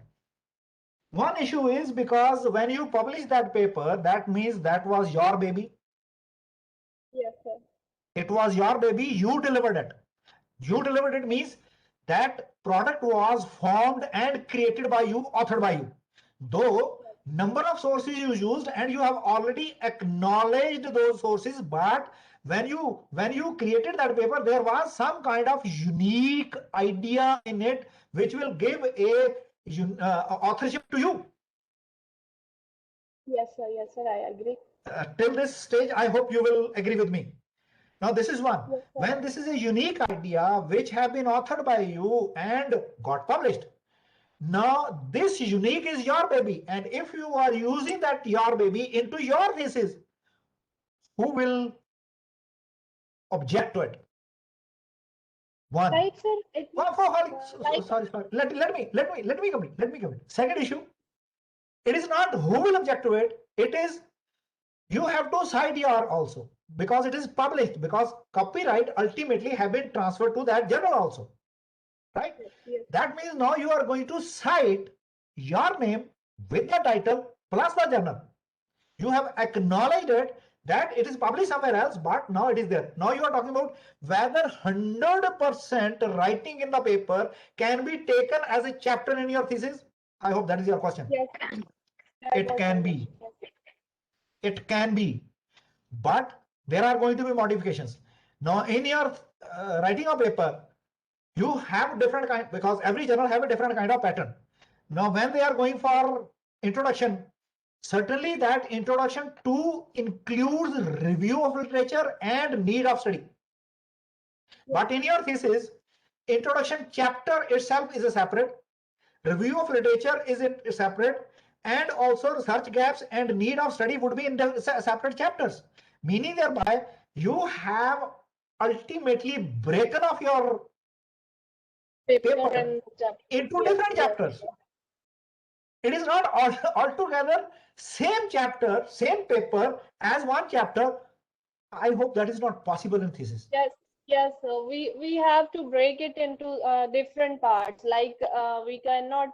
[SPEAKER 1] One issue is because when you publish that paper, that means that was your baby.
[SPEAKER 8] Yes, sir.
[SPEAKER 1] It was your baby. You delivered it. You delivered it means that product was formed and created by you, authored by you. Though number of sources you used and you have already acknowledged those sources, but when you created that paper, there was some kind of unique idea in it which will give a authorship to you.
[SPEAKER 8] Yes, sir, I agree.
[SPEAKER 1] Till this stage, I hope you will agree with me. Now, this is one.
[SPEAKER 8] Yes, sir.
[SPEAKER 1] When this is a unique idea which have been authored by you and got published. Now, this unique is your baby. And if you are using that your baby into your thesis, who will object to it? One.
[SPEAKER 8] Right, sir. It
[SPEAKER 1] Sorry. Let me complete. Second issue. It is not who will object to it. It is you have to cite your also, because it is published, because copyright ultimately have been transferred to that journal also, right?
[SPEAKER 8] Yes.
[SPEAKER 1] That means now you are going to cite your name with the title plus the journal. You have acknowledged it that it is published somewhere else, but now it is there. Now you are talking about whether 100% writing in the paper can be taken as a chapter in your thesis. I hope that is your question.
[SPEAKER 8] Yes.
[SPEAKER 1] It can be. It can be, but there are going to be modifications. Now, in your writing a paper, you have different kind, because every journal have a different kind of pattern. Now, when they are going for introduction, certainly that introduction too includes review of literature and need of study. But in your thesis, introduction chapter itself is a separate, review of literature is separate, and also research gaps and need of study would be in the separate chapters. Meaning thereby, you have ultimately broken off your paper into different chapters. It is not altogether same chapter, same paper as one chapter. I hope that is not possible in thesis.
[SPEAKER 8] Yes, yes. So we have to break it into different parts. Like we cannot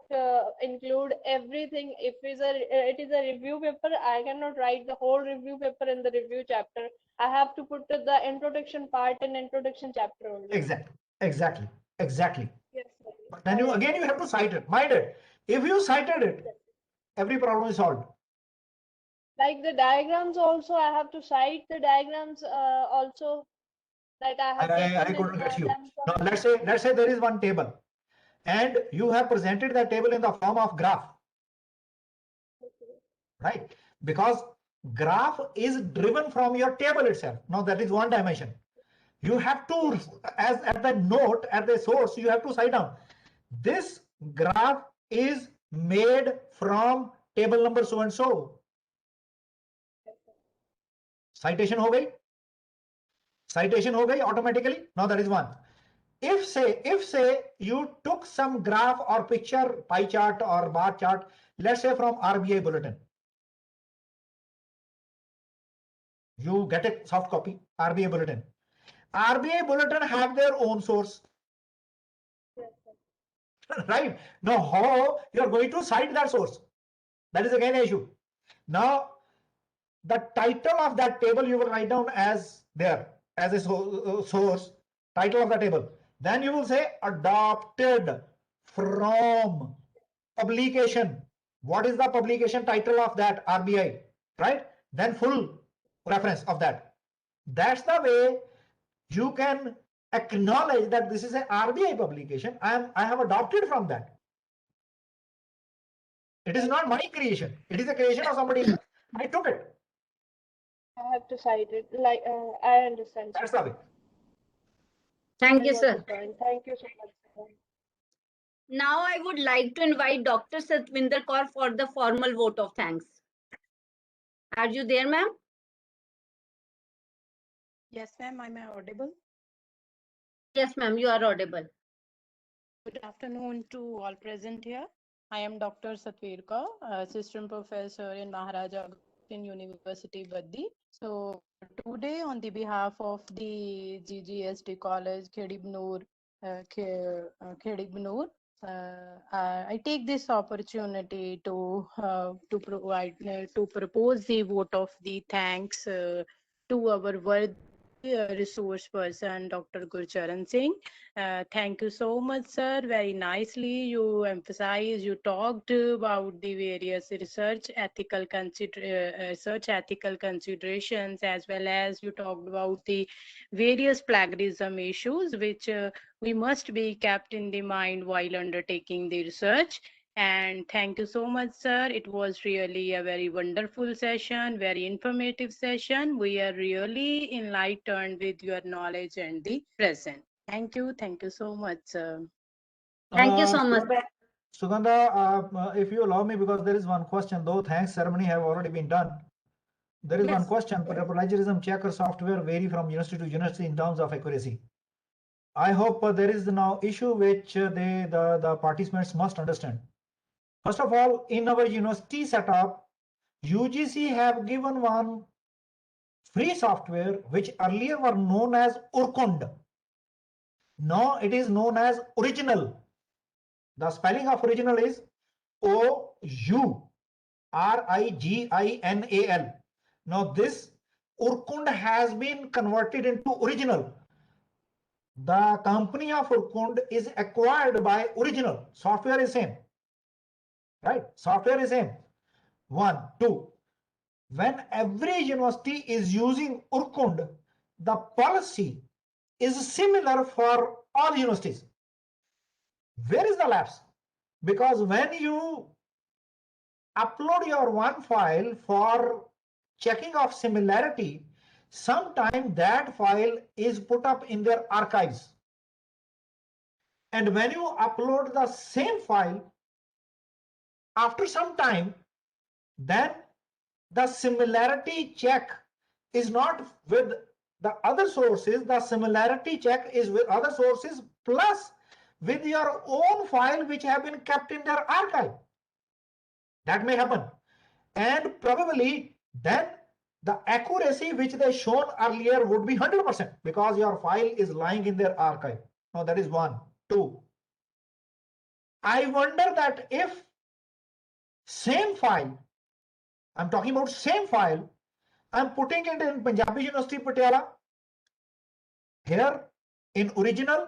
[SPEAKER 8] include everything. If it is a review paper, I cannot write the whole review paper in the review chapter. I have to put the introduction part in introduction chapter only.
[SPEAKER 1] Exactly.
[SPEAKER 8] Yes, sir.
[SPEAKER 1] But then you again you have to cite it. Mind it. If you cited it, every problem is solved.
[SPEAKER 8] Like the diagrams also, I have to cite the diagrams also that I have
[SPEAKER 1] I
[SPEAKER 8] taken
[SPEAKER 1] couldn't
[SPEAKER 8] in
[SPEAKER 1] get you.
[SPEAKER 8] them
[SPEAKER 1] Now
[SPEAKER 8] from.
[SPEAKER 1] let's say there is one table, and you have presented that table in the form of graph, right? Because graph is driven from your table itself. Now that is one dimension. You have to, as at the note, at the source, you have to cite down. This graph is made from table number so and so. Citation हो गई? Citation हो गई automatically. Now that is one. If say you took some graph or picture, pie chart or bar chart, let's say from RBI bulletin. You get a soft copy, RBI bulletin. RBI bulletin have their own source. Right? Now how you are going to cite that source? That is again an issue. Now the title of that table you will write down as there, as a source, title of the table. Then you will say adopted from publication. What is the publication title of that RBI, right? Then full reference of that. That's the way you can acknowledge that this is an RBI publication. I have adopted from that. It is not my creation. It is a creation of somebody else. I took it.
[SPEAKER 8] I have to cite it. Like I understand.
[SPEAKER 1] That's the way.
[SPEAKER 2] Thank
[SPEAKER 8] I
[SPEAKER 2] you,
[SPEAKER 8] got
[SPEAKER 2] sir.
[SPEAKER 8] the point. Thank you so much, sir.
[SPEAKER 2] Now I would like to invite Dr. Satvinder Kaur for the formal vote of thanks. Are you there, ma'am?
[SPEAKER 11] Yes, ma'am, am I audible?
[SPEAKER 2] Yes, ma'am, you are audible.
[SPEAKER 11] Good afternoon to all present here. I am Dr. Satveer Kaur, Assistant Professor in Maharaja Agustin University, Baddi. So today on the behalf of the GGST College, Khedibnoor, I take this opportunity to propose the vote of the thanks to our worthy resource person, Dr. Gurcharan Singh. Thank you so much, sir. Very nicely you emphasized, you talked about the various research ethical considerations, as well as you talked about the various plagiarism issues which we must be kept in the mind while undertaking the research. And thank you so much, sir. It was really a very wonderful session, very informative session. We are really enlightened with your knowledge and the present. Thank you. Thank you so much, sir.
[SPEAKER 2] Thank you so much.
[SPEAKER 1] Sugandha, if you allow me, because there is one question, though thanks ceremony have already been done. There is one question, but plagiarism checker software vary from university to university in terms of accuracy. I hope there is now issue which the participants must understand. First of all, in our university setup, UGC have given one free software which earlier were known as Urkund. Now it is known as Original. The spelling of original is OURIGINAL. Now this Urkund has been converted into Original. The company of Urkund is acquired by Original. Software is same. Right? Software is same. 1, 2. When every university is using Urkund, the policy is similar for all universities. Where is the lapse? Because when you upload your one file for checking of similarity, sometime that file is put up in their archives. And when you upload the same file, after some time, then the similarity check is not with the other sources. The similarity check is with other sources plus with your own file which have been kept in their archive. That may happen. And probably then the accuracy which they shown earlier would be 100% because your file is lying in their archive. Now that is 1. 2. I wonder that if same file, I'm talking about same file, I'm putting it in Punjabi University Patiala, here in original,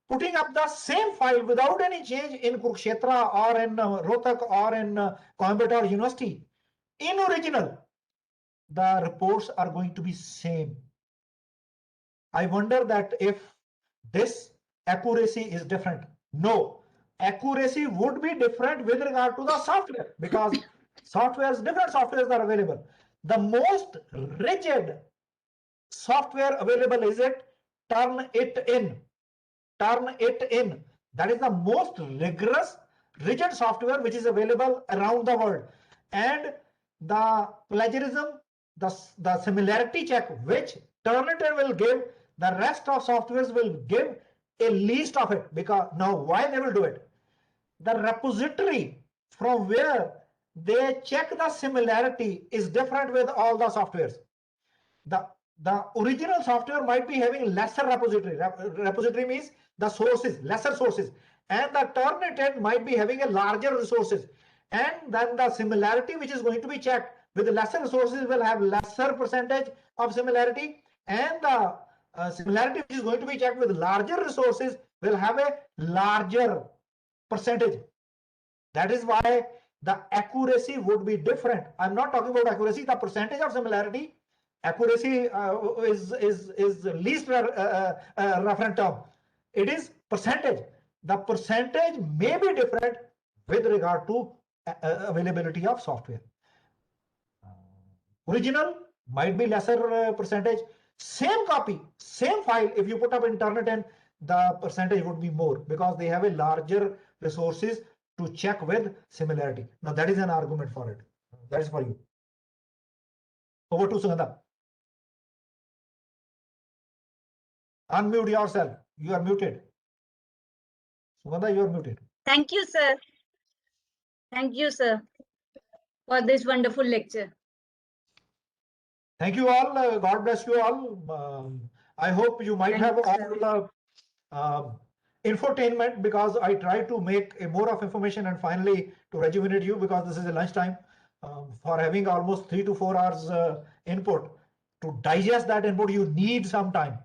[SPEAKER 1] putting up the same file without any change in Kurukshetra or in Rohtak or in Coimbatore University. In original, the reports are going to be same. I wonder that if this accuracy is different. No, accuracy would be different with regard to the software because different softwares are available. The most rigid software available is it Turnitin. Turnitin. That is the most rigorous, rigid software which is available around the world. And the plagiarism, the similarity check which Turnitin will give, the rest of softwares will give a least of it. Because now why they will do it? The repository from where they check the similarity is different with all the softwares. The original software might be having lesser repository. Repository means the sources, lesser sources. And the Turnitin might be having a larger resources. And then the similarity which is going to be checked with the lesser resources will have lesser percentage of similarity. And the similarity which is going to be checked with larger resources will have a larger percentage. That is why the accuracy would be different. I'm not talking about accuracy, the percentage of similarity. Accuracy is least referent term. It is percentage. The percentage may be different with regard to availability of software. Original might be lesser percentage. Same copy, same file, if you put up in Turnitin, the percentage would be more because they have a larger resources to check with similarity. Now that is an argument for it. That is for you. Over to Sugandha. Unmute yourself. You are muted. Sugandha, you are muted.
[SPEAKER 2] Thank you, sir. Thank you, sir, for this wonderful lecture.
[SPEAKER 1] Thank you all. God bless you all. I hope you might have all infotainment because I try to make a more of information and finally to rejuvenate you because this is a lunchtime. For having almost 3 to 4 hours input, to digest that input, you need some time.